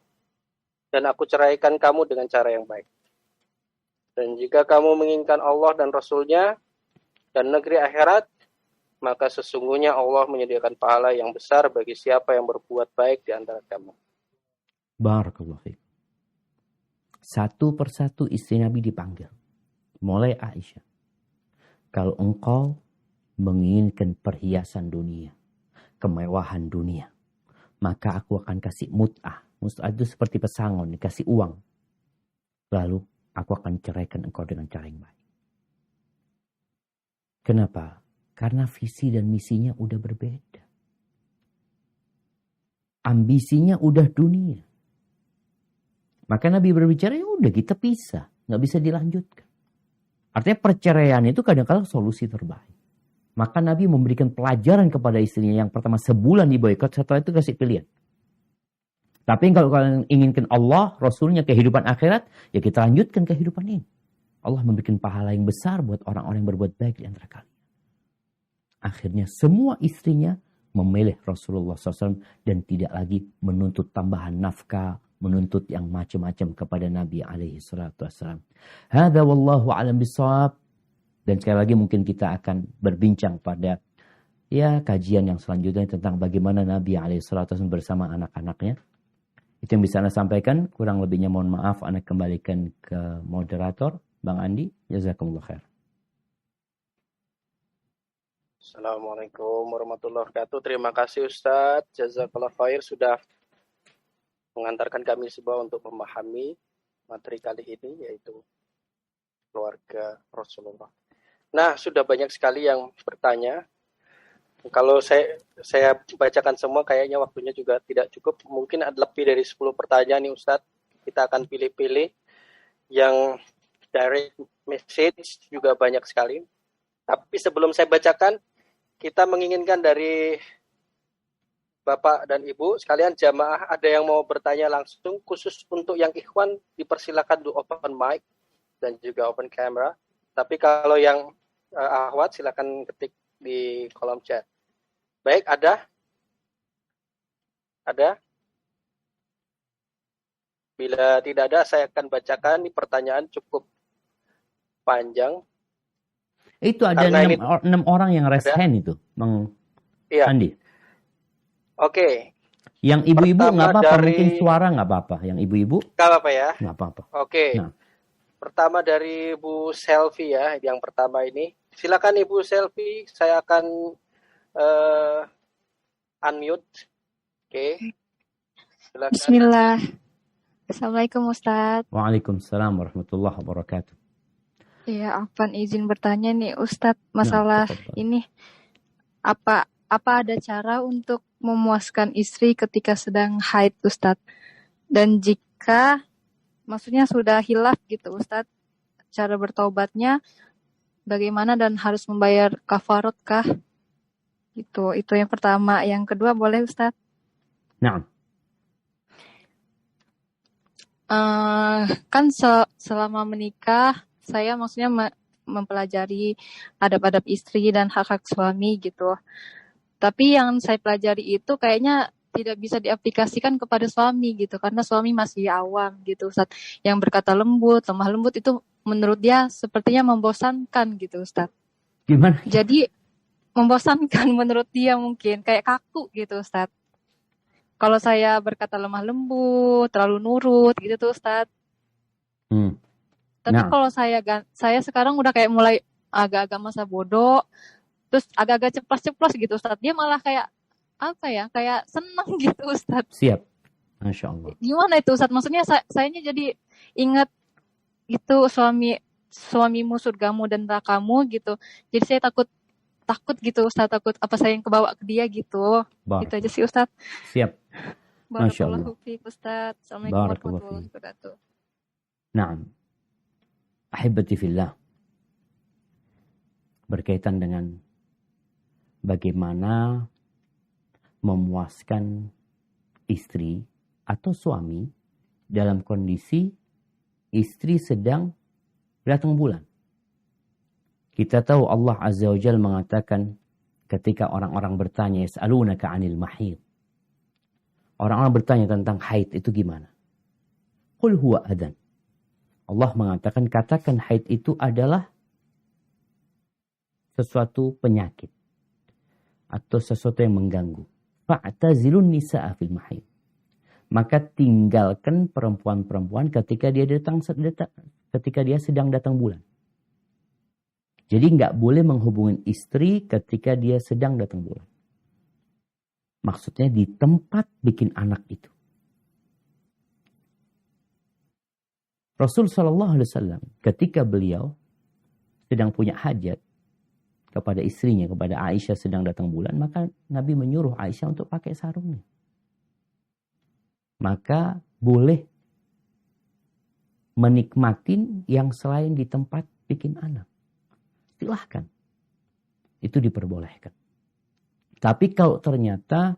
dan aku ceraikan kamu dengan cara yang baik. Dan jika kamu menginginkan Allah dan Rasul-Nya dan negeri akhirat, maka sesungguhnya Allah menyediakan pahala yang besar bagi siapa yang berbuat baik di antara kamu. Barakallahu fiik. Satu persatu istri Nabi dipanggil. Mulai Aisyah. Kalau engkau menginginkan perhiasan dunia, kemewahan dunia, maka aku akan kasih mut'ah. Mut'ah itu seperti pesangon, dikasih uang. Lalu aku akan ceraikan engkau dengan cara yang baik. Kenapa? Karena visi dan misinya udah berbeda. Ambisinya udah dunia. Maka Nabi berbicara, ya udah kita pisah. Nggak bisa dilanjutkan. Artinya perceraian itu kadang-kadang solusi terbaik. Maka Nabi memberikan pelajaran kepada istrinya. Yang pertama sebulan diboikot, setelah itu kasih pilihan. Tapi kalau kalian inginkan Allah, Rasulnya, kehidupan akhirat, ya kita lanjutkan kehidupan ini. Allah memberikan pahala yang besar buat orang-orang yang berbuat baik di antara kalian. Akhirnya semua istrinya memilih Rasulullah SAW dan tidak lagi menuntut tambahan nafkah, menuntut yang macam-macam kepada Nabi alaihi salatu wassalam. Hadza wallahu alam bisawab. Dan sekali lagi mungkin kita akan berbincang pada kajian yang selanjutnya tentang bagaimana Nabi alaihi salatu wassalam bersama anak-anaknya. Itu yang bisa Anda sampaikan. Kurang lebihnya mohon maaf, Anda kembalikan ke moderator Bang Andi. Jazakumullah khair. Assalamualaikum warahmatullahi wabarakatuh. Terima kasih Ustadz. Jazakallah khair sudah mengantarkan kami semua untuk memahami materi kali ini, yaitu keluarga Rasulullah. Nah, sudah banyak sekali yang bertanya. Kalau saya bacakan semua, kayaknya waktunya juga tidak cukup. Mungkin ada lebih dari 10 pertanyaan nih Ustadz. Kita akan pilih-pilih. Yang direct message juga banyak sekali. Tapi sebelum saya bacakan, kita menginginkan dari Bapak dan Ibu, sekalian jamaah, ada yang mau bertanya langsung, khusus untuk yang ikhwan, dipersilakan do open mic dan juga open camera. Tapi kalau yang ahwat, silakan ketik di kolom chat. Baik, ada? Ada? Bila tidak ada, saya akan bacakan. Ini pertanyaan cukup panjang. Itu ada 6 orang yang raise hand itu, Bang Andi. Oke. Yang ibu-ibu nggak apa-apa, mungkin suara nggak apa-apa. Yang ibu-ibu nggak apa-apa ya. Nggak apa-apa. Oke. Nah. Pertama dari Bu Selfie ya, yang pertama ini. Silakan Ibu Selfie, saya akan unmute. Oke. Silakan. Bismillah. Assalamualaikum Ustadz. Waalaikumsalam warahmatullahi wabarakatuh. Iya, Afan izin bertanya nih Ustadz, masalah ini apa ada cara untuk memuaskan istri ketika sedang haid Ustadz? Dan jika maksudnya sudah hilaf gitu Ustadz, cara bertaubatnya bagaimana dan harus membayar kafarat kah? Itu yang pertama. Yang kedua boleh Ustadz? Nah. Kan selama menikah saya maksudnya mempelajari adab-adab istri dan hak-hak suami gitu. Tapi yang saya pelajari itu kayaknya tidak bisa diaplikasikan kepada suami gitu, karena suami masih awam gitu Ustaz. Yang berkata lemah lembut itu menurut dia sepertinya membosankan gitu Ustaz. Gimana? Jadi membosankan menurut dia, mungkin kayak kaku gitu Ustaz. Kalau saya berkata lemah lembut, terlalu nurut gitu tuh Ustaz. Tapi kalau saya sekarang udah kayak mulai agak-agak masa bodoh, terus agak-agak ceplos-ceplos gitu Ustaz. Dia malah kayak kayak senang gitu Ustaz. Siap. Masya Allah. Gimana itu Ustaz? Maksudnya sayanya jadi ingat itu suamimu surgamu dan nerakamu gitu. Jadi saya takut gitu Ustaz, takut apa saya yang kebawa ke dia gitu. Itu aja sih Ustaz. Siap. Masya Allah. Barakallahu fiik Ustaz. Assalamualaikum warahmatullahi wabarakatuh. Naam. Ahibati fillah. Berkaitan dengan bagaimana memuaskan istri atau suami dalam kondisi istri sedang datang bulan. Kita tahu Allah Azza wa Jalla mengatakan ketika orang-orang bertanya, yas'alunaka 'anil mahid. Orang-orang bertanya tentang haid itu gimana? Qul huwa adan. Allah mengatakan, katakan haid itu adalah sesuatu penyakit atau sesuatu yang mengganggu. Fa'tazilun nisa'a fil mahid. Maka tinggalkan perempuan-perempuan ketika dia sedang datang bulan. Jadi nggak boleh menghubungi istri ketika dia sedang datang bulan. Maksudnya di tempat bikin anak itu. Rasul Shallallahu Alaihi Wasallam ketika beliau sedang punya hajat kepada istrinya, kepada Aisyah sedang datang bulan, maka Nabi menyuruh Aisyah untuk pakai sarungnya. Maka boleh menikmatin yang selain di tempat bikin anak. Silahkan. Itu diperbolehkan. Tapi kalau ternyata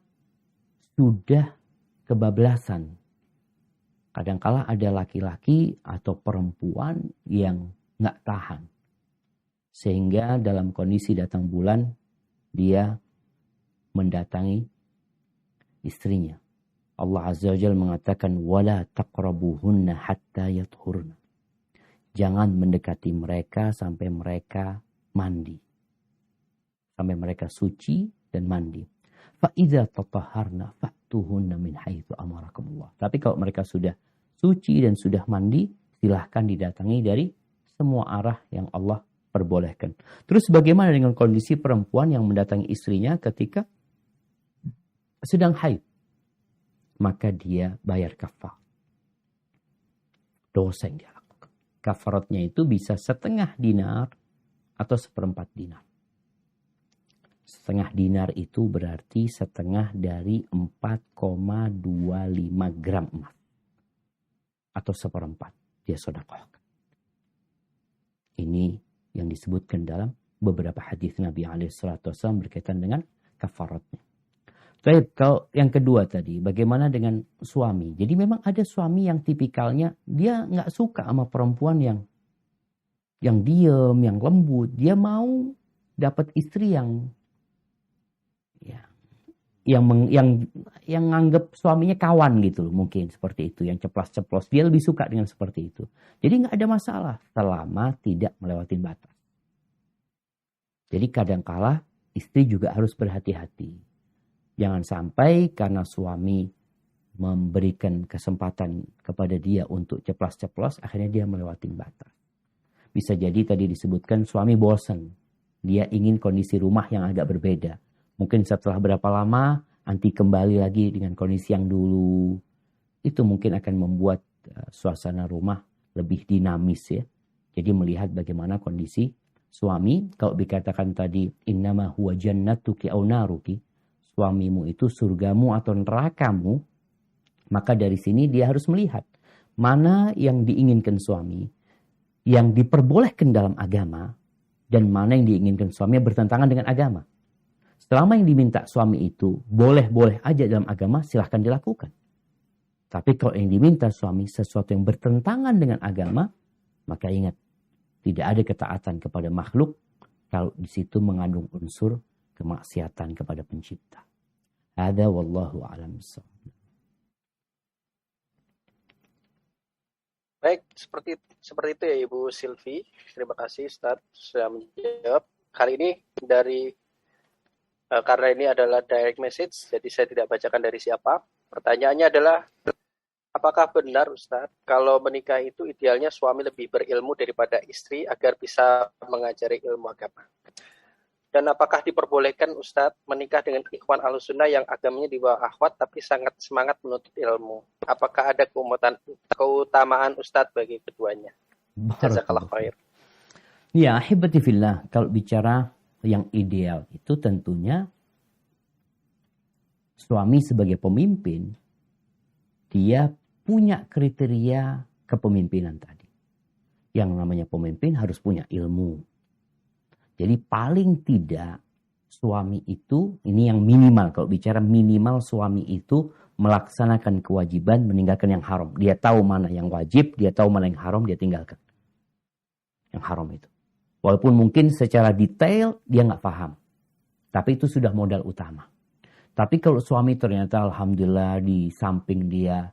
sudah kebablasan, kadangkala ada laki-laki atau perempuan yang nggak tahan. Sehingga dalam kondisi datang bulan, dia mendatangi istrinya. Allah Azza wa Jalla mengatakan, وَلَا تَقْرَبُهُنَّ حَتَّى يَطْهُرْنَ. Jangan mendekati mereka sampai mereka mandi. Sampai mereka suci dan mandi. فَإِذَا تَطَهَّرْنَ فَأْتُوهُنَّ مِنْ حَيْثُ أَمَرَكُمُ اللَّهُ. Tapi kalau mereka sudah suci dan sudah mandi, silahkan didatangi dari semua arah yang Allah perbolehkan. Terus bagaimana dengan kondisi perempuan yang mendatangi istrinya ketika sedang haid? Maka dia bayar kafar. Dosa yang dia lakukan. Kafaratnya itu bisa setengah dinar atau seperempat dinar. Setengah dinar itu berarti setengah dari 4,25 gram emas. Atau seperempat. Dia sedekahkan. Ini yang disebutkan dalam beberapa hadis Nabi SAW berkaitan dengan kafaratnya. Baik, kalau yang kedua tadi, bagaimana dengan suami? Jadi memang ada suami yang tipikalnya, dia nggak suka sama perempuan yang diem, yang lembut. Dia mau dapat istri yang nganggap suaminya kawan gitu loh, mungkin seperti itu, yang ceplas-ceplos. Dia lebih suka dengan seperti itu. Jadi nggak ada masalah selama tidak melewati batas. Jadi kadangkala istri juga harus berhati-hati. Jangan sampai karena suami memberikan kesempatan kepada dia untuk ceplas-ceplos, akhirnya dia melewati batas. Bisa jadi tadi disebutkan suami bosan. Dia ingin kondisi rumah yang agak berbeda. Mungkin setelah berapa lama, nanti kembali lagi dengan kondisi yang dulu. Itu mungkin akan membuat suasana rumah lebih dinamis ya. Jadi melihat bagaimana kondisi suami. Kalau dikatakan tadi, innama huwa jannatuki au naruki. Suamimu itu surgamu atau nerakamu, maka dari sini dia harus melihat mana yang diinginkan suami, yang diperbolehkan dalam agama, dan mana yang diinginkan suami yang bertentangan dengan agama. Selama yang diminta suami itu boleh-boleh aja dalam agama, silahkan dilakukan. Tapi kalau yang diminta suami sesuatu yang bertentangan dengan agama, maka ingat, tidak ada ketaatan kepada makhluk kalau di situ mengandung unsur kemaksiatan kepada pencipta. Ada wallahu a'lam bishawab. Baik, seperti itu ya Ibu Silvi. Terima kasih Ustaz sudah menjawab. Kali ini karena ini adalah direct message, jadi saya tidak bacakan dari siapa. Pertanyaannya adalah, apakah benar Ustaz kalau menikah itu idealnya suami lebih berilmu daripada istri agar bisa mengajari ilmu agama? Dan apakah diperbolehkan Ustadz menikah dengan ikhwan Ahlussunnah yang agamanya di bawah akhwat tapi sangat semangat menuntut ilmu? Apakah ada keutamaan Ustadz bagi keduanya? Jazakallah khair. Ya, ahibati fillah, kalau bicara yang ideal itu tentunya suami sebagai pemimpin, dia punya kriteria kepemimpinan tadi. Yang namanya pemimpin harus punya ilmu. Jadi paling tidak suami itu, ini yang minimal, kalau bicara minimal suami itu melaksanakan kewajiban meninggalkan yang haram. Dia tahu mana yang wajib, dia tahu mana yang haram, dia tinggalkan. Yang haram itu. Walaupun mungkin secara detail dia nggak paham. Tapi itu sudah modal utama. Tapi kalau suami ternyata alhamdulillah di samping dia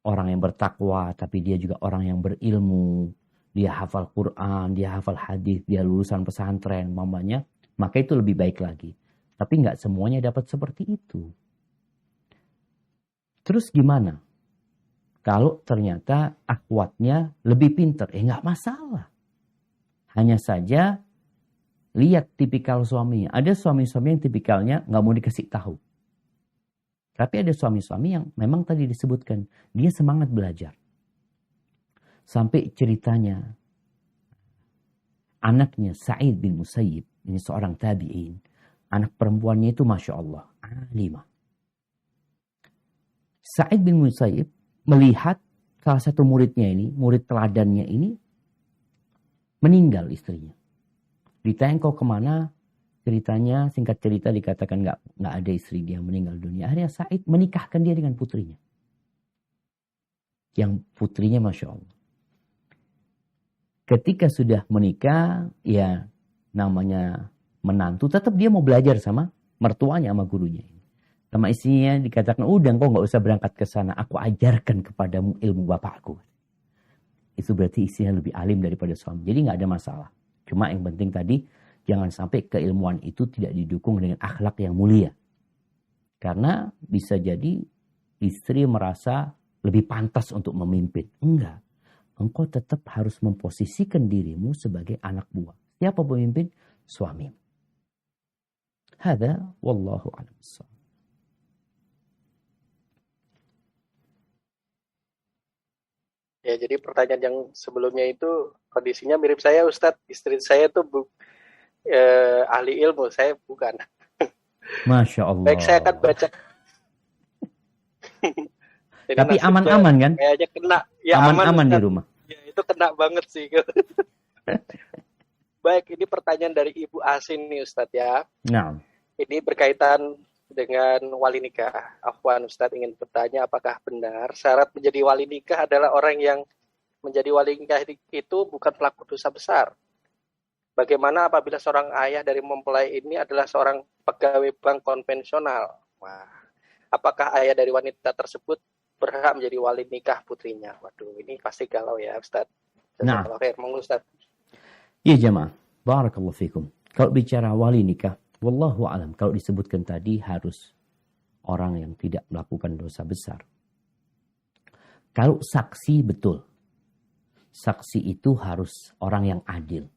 orang yang bertakwa, tapi dia juga orang yang berilmu, dia hafal Quran, dia hafal hadis, dia lulusan pesantren, mamanya, maka itu lebih baik lagi. Tapi nggak semuanya dapat seperti itu. Terus gimana? Kalau ternyata akhwatnya lebih pintar, nggak masalah. Hanya saja lihat tipikal suaminya. Ada suami-suami yang tipikalnya nggak mau dikasih tahu. Tapi ada suami-suami yang memang tadi disebutkan, dia semangat belajar. Sampai ceritanya, anaknya Sa'id bin Musayyib, ini seorang tabi'in. Anak perempuannya itu Masya Allah, alimah. Sa'id bin Musayyib melihat salah satu muridnya ini, murid teladannya ini, Meninggal istrinya. Ditanya kau kemana? Ceritanya, singkat cerita dikatakan nggak ada istri dia, meninggal dunia. Akhirnya Sa'id menikahkan dia dengan putrinya. Yang putrinya Masya Allah. Ketika sudah menikah, ya namanya menantu, tetap dia mau belajar sama mertuanya, sama gurunya. Sama istrinya dikatakan, udah kau nggak usah berangkat ke sana, aku ajarkan kepadamu ilmu bapakku. Itu berarti istrinya lebih alim daripada suami. Jadi nggak ada masalah. Cuma yang penting tadi, jangan sampai keilmuan itu tidak didukung dengan akhlak yang mulia. Karena bisa jadi istri merasa lebih pantas untuk memimpin. Enggak. Engkau tetap harus memposisikan dirimu sebagai anak buah. Siapa pemimpin? Suami. Hada wallahu a'lam bissawab. Ya, jadi pertanyaan yang sebelumnya itu kondisinya mirip saya, Ustadz. Istri saya tuh ahli ilmu, saya bukan. Masya Allah. Baik, saya akan baca. Tapi aman-aman kan? Kayaknya kena. Ya, aman-aman di rumah. Ya, itu kena banget sih. Baik, ini pertanyaan dari Ibu Asin nih Ustadz ya. Nah. Ini berkaitan dengan wali nikah. Afwan, Ustadz ingin bertanya apakah benar syarat menjadi wali nikah adalah orang yang menjadi wali nikah itu bukan pelaku dosa besar. Bagaimana apabila seorang ayah dari mempelai ini adalah seorang pegawai bank konvensional? Wah, apakah ayah dari wanita tersebut berhak menjadi wali nikah putrinya? Waduh, ini pasti galau ya Ustadz. Nah, Ustadz. Iya jemaah, barakallahu fikum. Kalau bicara wali nikah, wallahu alam, kalau disebutkan tadi harus orang yang tidak melakukan dosa besar. Kalau saksi betul. Saksi itu harus orang yang adil.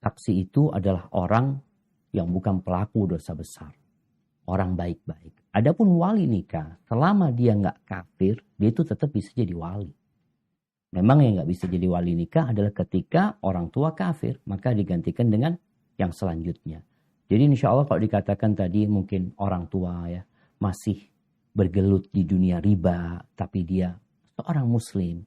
Saksi itu adalah orang yang bukan pelaku dosa besar. Orang baik-baik. Adapun wali nikah, selama dia nggak kafir, dia itu tetap bisa jadi wali. Memang yang nggak bisa jadi wali nikah adalah ketika orang tua kafir, maka digantikan dengan yang selanjutnya. Jadi insya Allah kalau dikatakan tadi mungkin orang tua ya masih bergelut di dunia riba, tapi dia seorang muslim.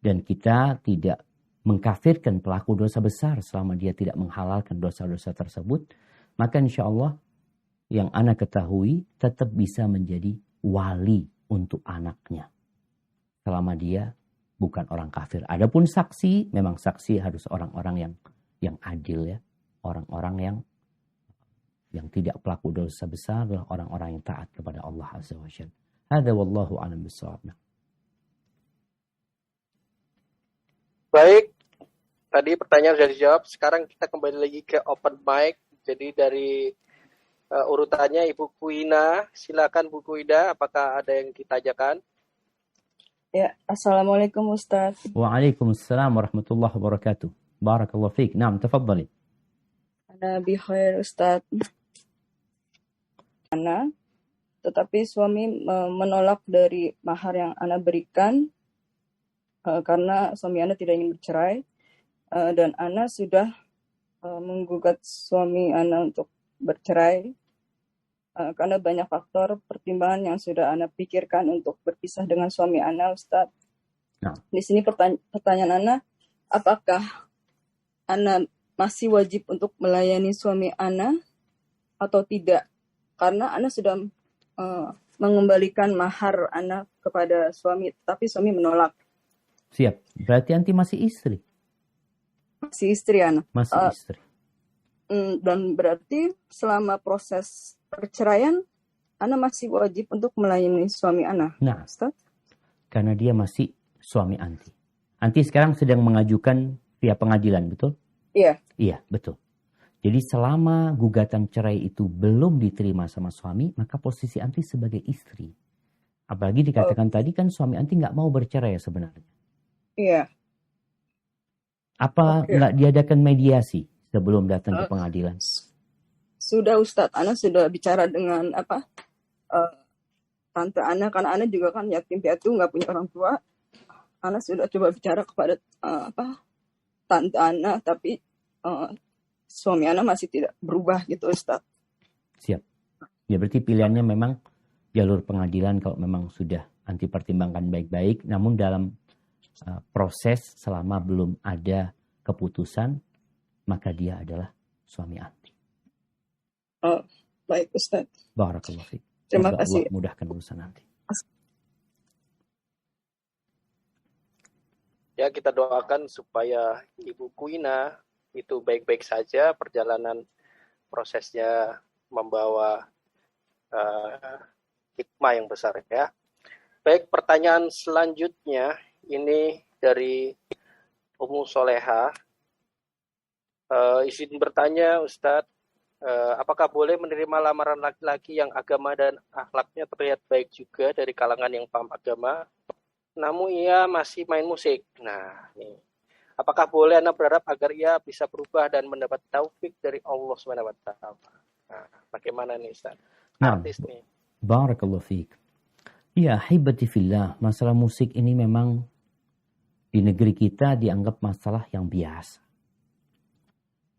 Dan kita tidak mengkafirkan pelaku dosa besar selama dia tidak menghalalkan dosa-dosa tersebut. Maka insya Allah yang ana ketahui tetap bisa menjadi wali untuk anaknya. Selama dia bukan orang kafir. Adapun saksi, memang saksi harus orang-orang yang adil ya. Orang-orang yang tidak pelaku dosa besar adalah orang-orang yang taat kepada Allah Azza wa Jalla. Hada wallahu a'lam bissawab. Baik, tadi pertanyaan sudah dijawab. Sekarang kita kembali lagi ke open mic. Jadi dari urutannya Ibu Kuina, silakan Bu Kuina, apakah ada yang ditanyakan? Ya, Assalamualaikum Ustaz. Waalaikumsalam warahmatullahi wabarakatuh. Barakallahu fiik. Naam, tafadhali. Ana bi khair Ustaz. Ana, tetapi suami menolak dari mahar yang Ana berikan karena suami Ana tidak ingin bercerai dan Ana sudah menggugat suami Ana untuk bercerai karena banyak faktor pertimbangan yang sudah Ana pikirkan untuk berpisah dengan suami Ana, Ustaz. Nah. Di sini pertanyaan Ana, apakah Ana masih wajib untuk melayani suami Ana atau tidak? Karena Ana sudah mengembalikan mahar Ana kepada suami, tapi suami menolak. Siap. Berarti anti masih istri. Masih istri Ana. Masih istri. Dan berarti selama proses perceraian, Ana masih wajib untuk melayani suami Ana. Nah, Ustaz? Karena dia masih suami anti. Anti sekarang sedang mengajukan via pengadilan, betul? Iya. Iya, betul. Jadi selama gugatan cerai itu belum diterima sama suami, maka posisi anti sebagai istri. Apalagi dikatakan tadi kan suami anti nggak mau bercerai sebenarnya. Iya. Apa nggak diadakan mediasi sebelum datang ke pengadilan? Sudah Ustadz, Ana sudah bicara dengan tante Ana, karena Ana juga kan yatim piatu, nggak punya orang tua. Ana sudah coba bicara kepada tante Ana, tapi suami Ana masih tidak berubah gitu Ustadz. Siap. Ya berarti pilihannya memang jalur pengadilan kalau memang sudah anti pertimbangkan baik-baik. Namun dalam proses selama belum ada keputusan, maka dia adalah suami anti. Oh, baik Ustaz. Barakallahu fiik. Terima Semoga kasih. Allah mudahkan urusan nanti. Ya, kita doakan supaya Ibu Kuina itu baik-baik saja, perjalanan prosesnya membawa hikmah yang besar ya. Baik, pertanyaan selanjutnya ini dari Ummu Soleha. Izin bertanya Ustadz, apakah boleh menerima lamaran laki-laki yang agama dan akhlaknya terlihat baik juga dari kalangan yang paham agama, namun ia masih main musik? Nah, nih. Apakah boleh Anda berharap agar ia bisa berubah dan mendapat taufik dari Allah SWT? Nah, bagaimana nih Ustaz? Artis nih. Barakallahu fiik. Ya, hibati fillah, masalah musik ini memang di negeri kita dianggap masalah yang biasa.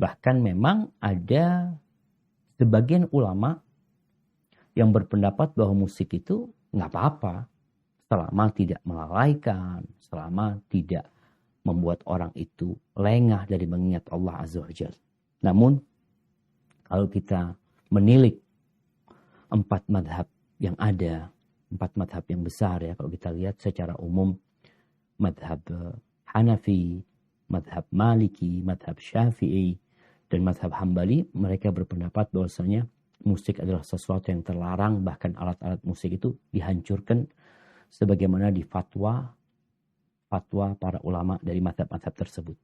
Bahkan memang ada sebagian ulama yang berpendapat bahwa musik itu nggak apa-apa selama tidak melalaikan, selama tidak membuat orang itu lengah dari mengingat Allah Azza wa Jalla. Namun kalau kita menilik 4 madhab yang ada, 4 madhab yang besar ya, kalau kita lihat secara umum, madhab Hanafi, madhab Maliki, madhab Syafi'i, dan madhab Hambali, mereka berpendapat bahwasanya musik adalah sesuatu yang terlarang, bahkan alat-alat musik itu dihancurkan sebagaimana di fatwa para ulama dari madhab-madhab tersebut.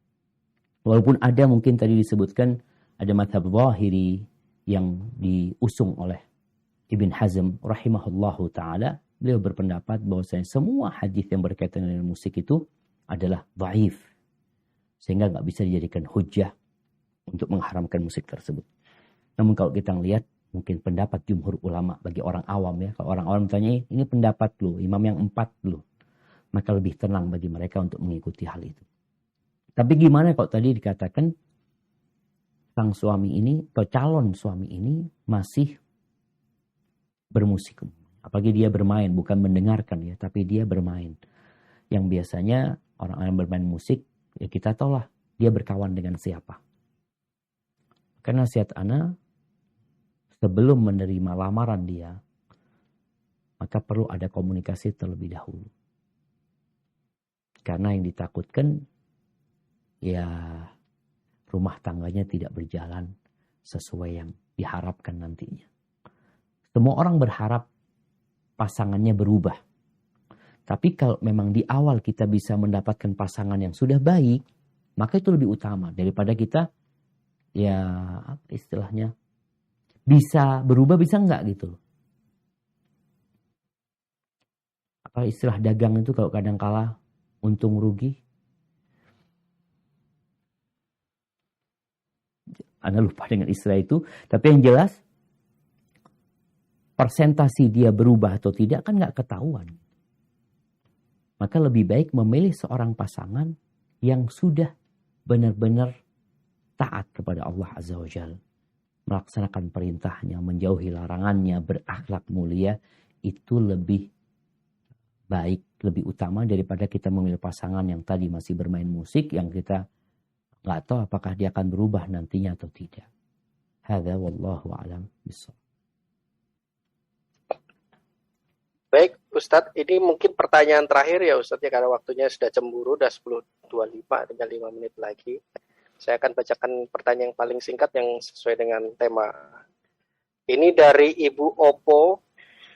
Walaupun ada mungkin tadi disebutkan ada madhab Zahiri yang diusung oleh Ibn Hazm rahimahullahu ta'ala. Beliau berpendapat bahwasanya semua hadis yang berkaitan dengan musik itu adalah dhaif, sehingga nggak bisa dijadikan hujjah untuk mengharamkan musik tersebut. Namun kalau kita lihat mungkin pendapat jumhur ulama bagi orang awam ya. Kalau orang awam tanya, ini pendapat lu, imam yang 4 lu. Maka lebih tenang bagi mereka untuk mengikuti hal itu. Tapi gimana kalau tadi dikatakan sang suami ini, atau calon suami ini masih bermusik. Apalagi dia bermain, bukan mendengarkan ya, tapi dia bermain. Yang biasanya orang yang bermain musik, ya kita tahulah dia berkawan dengan siapa. Karena nasihat ana, sebelum menerima lamaran dia, maka perlu ada komunikasi terlebih dahulu. Karena yang ditakutkan, ya rumah tangganya tidak berjalan sesuai yang diharapkan nantinya. Semua orang berharap pasangannya berubah. Tapi kalau memang di awal kita bisa mendapatkan pasangan yang sudah baik, maka itu lebih utama daripada kita, ya apa istilahnya, bisa berubah bisa enggak gitu. Apa istilah dagang itu kalau kadang kala untung rugi. Anda lupa dengan istilah itu. Tapi yang jelas, persentasi dia berubah atau tidak kan nggak ketahuan. Maka lebih baik memilih seorang pasangan yang sudah benar-benar taat kepada Allah Azza wa Jalla. Melaksanakan perintahnya, menjauhi larangannya, berakhlak mulia. Itu lebih baik, lebih utama daripada kita memilih pasangan yang tadi masih bermain musik, yang kita nggak tahu apakah dia akan berubah nantinya atau tidak. Hadza wallahu a'lam bishawab. Baik Ustadz, ini mungkin pertanyaan terakhir ya Ustadz ya, karena waktunya sudah cemburu, udah 10.25, tinggal 5 menit lagi. Saya akan bacakan pertanyaan yang paling singkat yang sesuai dengan tema. Ini dari Ibu Oppo.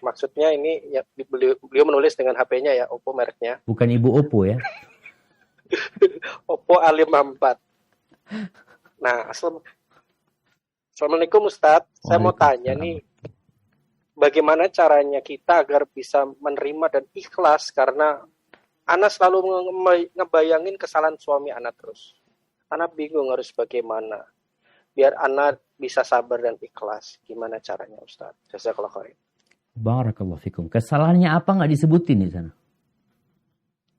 Maksudnya ini ya, beliau menulis dengan HP-nya ya, Oppo mereknya. Bukan Ibu Oppo ya. Oppo A54. Nah, Assalamualaikum Ustadz. Saya mau tanya nih, bagaimana caranya kita agar bisa menerima dan ikhlas, karena Ana selalu ngebayangin kesalahan suami Ana terus. Ana bingung harus bagaimana biar Ana bisa sabar dan ikhlas. Gimana caranya Ustadz? Jazakallah khair. Barakallahu fikum. Kesalahannya apa nggak disebutin di sana?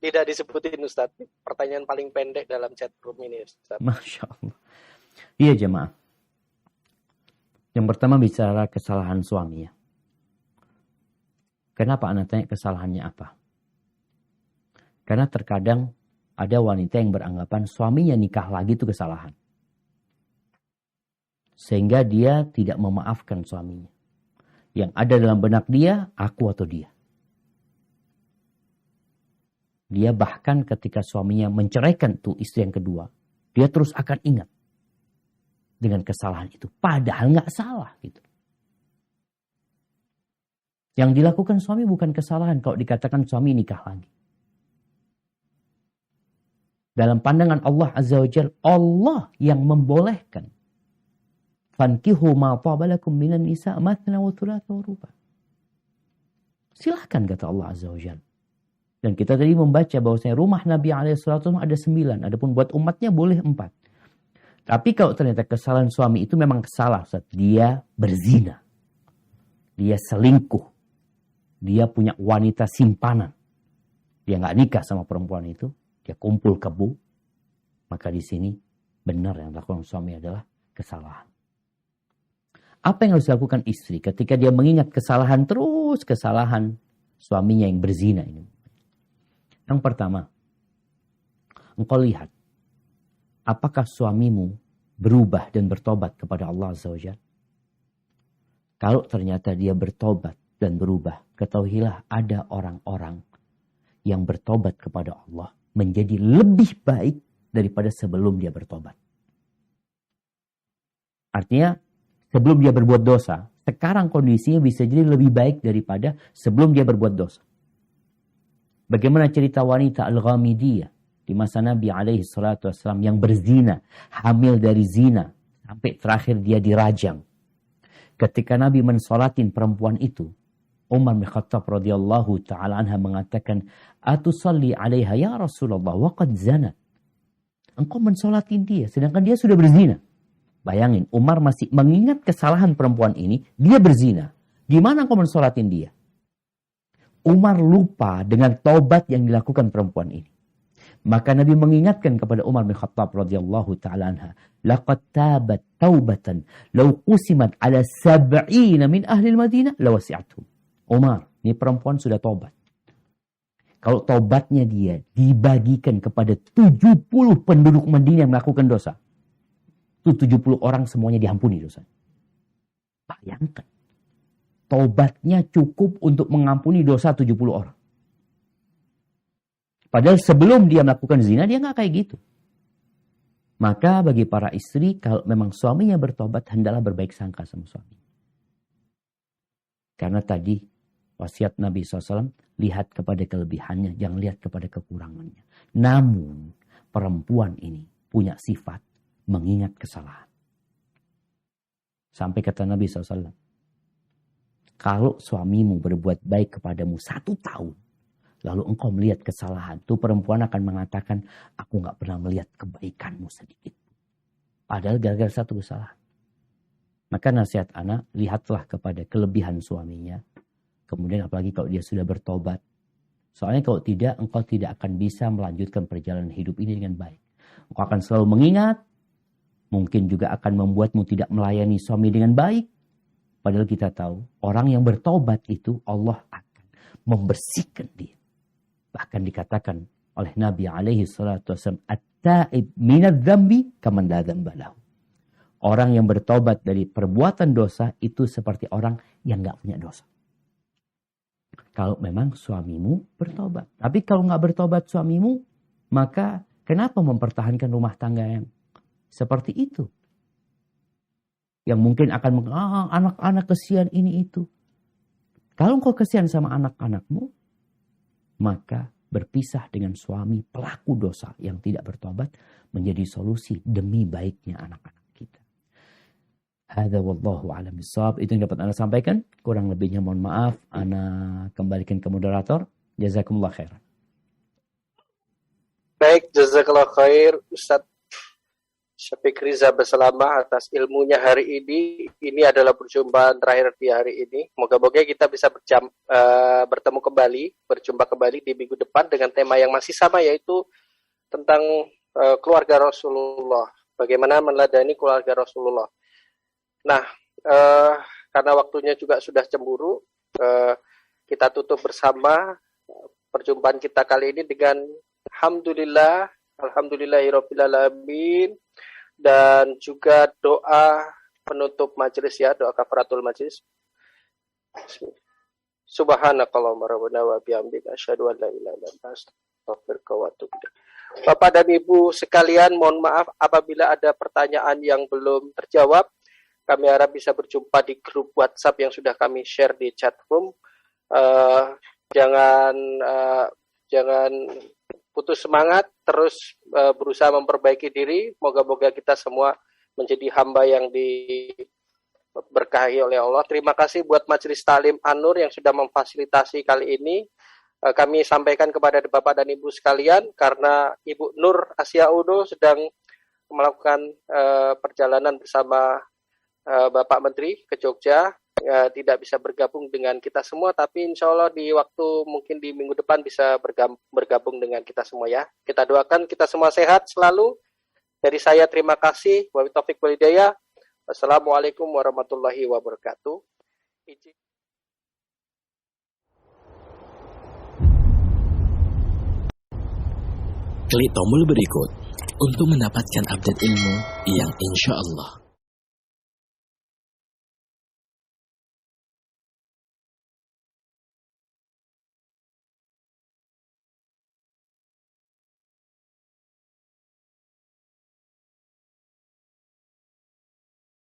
Tidak disebutin Ustadz. Pertanyaan paling pendek dalam chat room ini Ustadz. Masya Allah. Iya jemaah. Yang pertama bicara kesalahan suami ya. Kenapa Anda tanya kesalahannya apa? Karena terkadang ada wanita yang beranggapan suaminya nikah lagi itu kesalahan. Sehingga dia tidak memaafkan suaminya. Yang ada dalam benak dia, aku atau dia. Dia bahkan ketika suaminya menceraikan tuh istri yang kedua, dia terus akan ingat dengan kesalahan itu. Padahal nggak salah gitu. Yang dilakukan suami bukan kesalahan kalau dikatakan suami nikah lagi. Dalam pandangan Allah Azza wa Jalla, Allah yang membolehkan. Fankihu ma tabalakum minan nisa matna wa thulatha wa ruba. Silahkan kata Allah Azza wa Jalla. Dan kita tadi membaca bahwasanya rumah Nabi SAW ada 9. Adapun buat umatnya boleh 4. Tapi kalau ternyata kesalahan suami itu memang salah. Dia berzina. Dia selingkuh. Dia punya wanita simpanan. Dia nggak nikah sama perempuan itu. Dia kumpul kebo. Maka di sini benar yang dilakukan suami adalah kesalahan. Apa yang harus dilakukan istri ketika dia mengingat kesalahan terus kesalahan suaminya yang berzina ini? Yang pertama, engkau lihat apakah suamimu berubah dan bertobat kepada Allah Azza wa Jalla. Kalau ternyata dia bertobat dan berubah, ketahuilah ada orang-orang yang bertobat kepada Allah menjadi lebih baik daripada sebelum dia bertobat. Artinya, sebelum dia berbuat dosa, sekarang kondisinya bisa jadi lebih baik daripada sebelum dia berbuat dosa. Bagaimana cerita wanita Al-Ghamidiyah di masa Nabi SAW yang berzina, hamil dari zina, sampai terakhir dia dirajam. Ketika Nabi mensolatin perempuan itu, Umar bin Khattab radhiyallahu ta'ala anha mengatakan, "Atusalli 'alaiha ya Rasulullah wa qad zanat." Engkau mensolatin dia, sedangkan dia sudah berzina. Bayangin, Umar masih mengingat kesalahan perempuan ini, dia berzina. Gimana engkau mensolatin dia? Umar lupa dengan taubat yang dilakukan perempuan ini. Maka Nabi mengingatkan kepada Umar bin Khattab radhiyallahu ta'ala anha, "Laqad tabat taubatan law qusimat ala 70 min ahli al-Madinah lawasi'atuhum." Umar, ini perempuan sudah taubat. Kalau taubatnya dia dibagikan kepada 70 penduduk Madinah yang melakukan dosa, itu 70 orang semuanya diampuni dosa. Bayangkan. Taubatnya cukup untuk mengampuni dosa 70 orang. Padahal sebelum dia melakukan zina, dia nggak kayak gitu. Maka bagi para istri, kalau memang suaminya bertobat, hendaklah berbaik sangka sama suami. Karena tadi wasiat Nabi SAW, lihat kepada kelebihannya, jangan lihat kepada kekurangannya. Namun, perempuan ini punya sifat mengingat kesalahan. Sampai kata Nabi SAW, kalau suamimu berbuat baik kepadamu 1 tahun, lalu engkau melihat kesalahan, tuh perempuan akan mengatakan, aku gak pernah melihat kebaikanmu sedikit. Padahal gara-gara 1 kesalahan. Maka nasihat anak, lihatlah kepada kelebihan suaminya. Kemudian apalagi kalau dia sudah bertobat. Soalnya kalau tidak, engkau tidak akan bisa melanjutkan perjalanan hidup ini dengan baik. Engkau akan selalu mengingat, mungkin juga akan membuatmu tidak melayani suami dengan baik. Padahal kita tahu, orang yang bertobat itu Allah akan membersihkan dia. Bahkan dikatakan oleh Nabi SAW, "At-ta'ib minadz dzambi kaman la dzamba lahu." Orang yang bertobat dari perbuatan dosa itu seperti orang yang gak punya dosa. Kalau memang suamimu bertobat. Tapi kalau gak bertobat suamimu, maka kenapa mempertahankan rumah tangga yang seperti itu? Yang mungkin akan anak-anak kesian ini itu. Kalau engkau kesian sama anak-anakmu, maka berpisah dengan suami pelaku dosa yang tidak bertobat menjadi solusi demi baiknya anak-anak kita. Hadza wallahu a'lam bishawab. Itu yang dapat Anda sampaikan. Kurang lebihnya mohon maaf. Ana kembalikan ke moderator. Jazakumullah khair. Baik, jazakallah khair Ustaz Syafiq Riza Baslama atas ilmunya hari ini. Ini adalah perjumpaan terakhir di hari ini. Moga-moga kita bisa bertemu kembali, berjumpa kembali di minggu depan dengan tema yang masih sama, yaitu tentang keluarga Rasulullah. Bagaimana meneladani keluarga Rasulullah. Nah, karena waktunya juga sudah cemburu, kita tutup bersama perjumpaan kita kali ini dengan Alhamdulillahirrabbilalamin. Dan juga doa penutup majelis ya, doa kafaratul majelis. Subhanakallahumma rabbana wa bihamdika asyhadu an la ilaha illa anta astaghfiruka wa atubu ilaik. Bapak dan Ibu sekalian, mohon maaf apabila ada pertanyaan yang belum terjawab. Kami harap bisa berjumpa di grup WhatsApp yang sudah kami share di chat room. Jangan putus semangat, terus berusaha memperbaiki diri. Moga-moga kita semua menjadi hamba yang diberkahi oleh Allah. Terima kasih buat Majelis Ta'lim An-Nur yang sudah memfasilitasi kali ini. Kami sampaikan kepada Bapak dan Ibu sekalian, karena Ibu Nur Asia Udo sedang melakukan perjalanan bersama Bapak Menteri ke Jogja, tidak bisa bergabung dengan kita semua, tapi insya Allah di waktu mungkin di minggu depan bisa bergabung dengan kita semua ya. Kita doakan kita semua sehat selalu. Dari saya terima kasih. Wabillahi taufiq wal hidayah. Wassalamualaikum warahmatullahi wabarakatuh. Klik tombol berikut untuk mendapatkan update ilmu yang insya Allah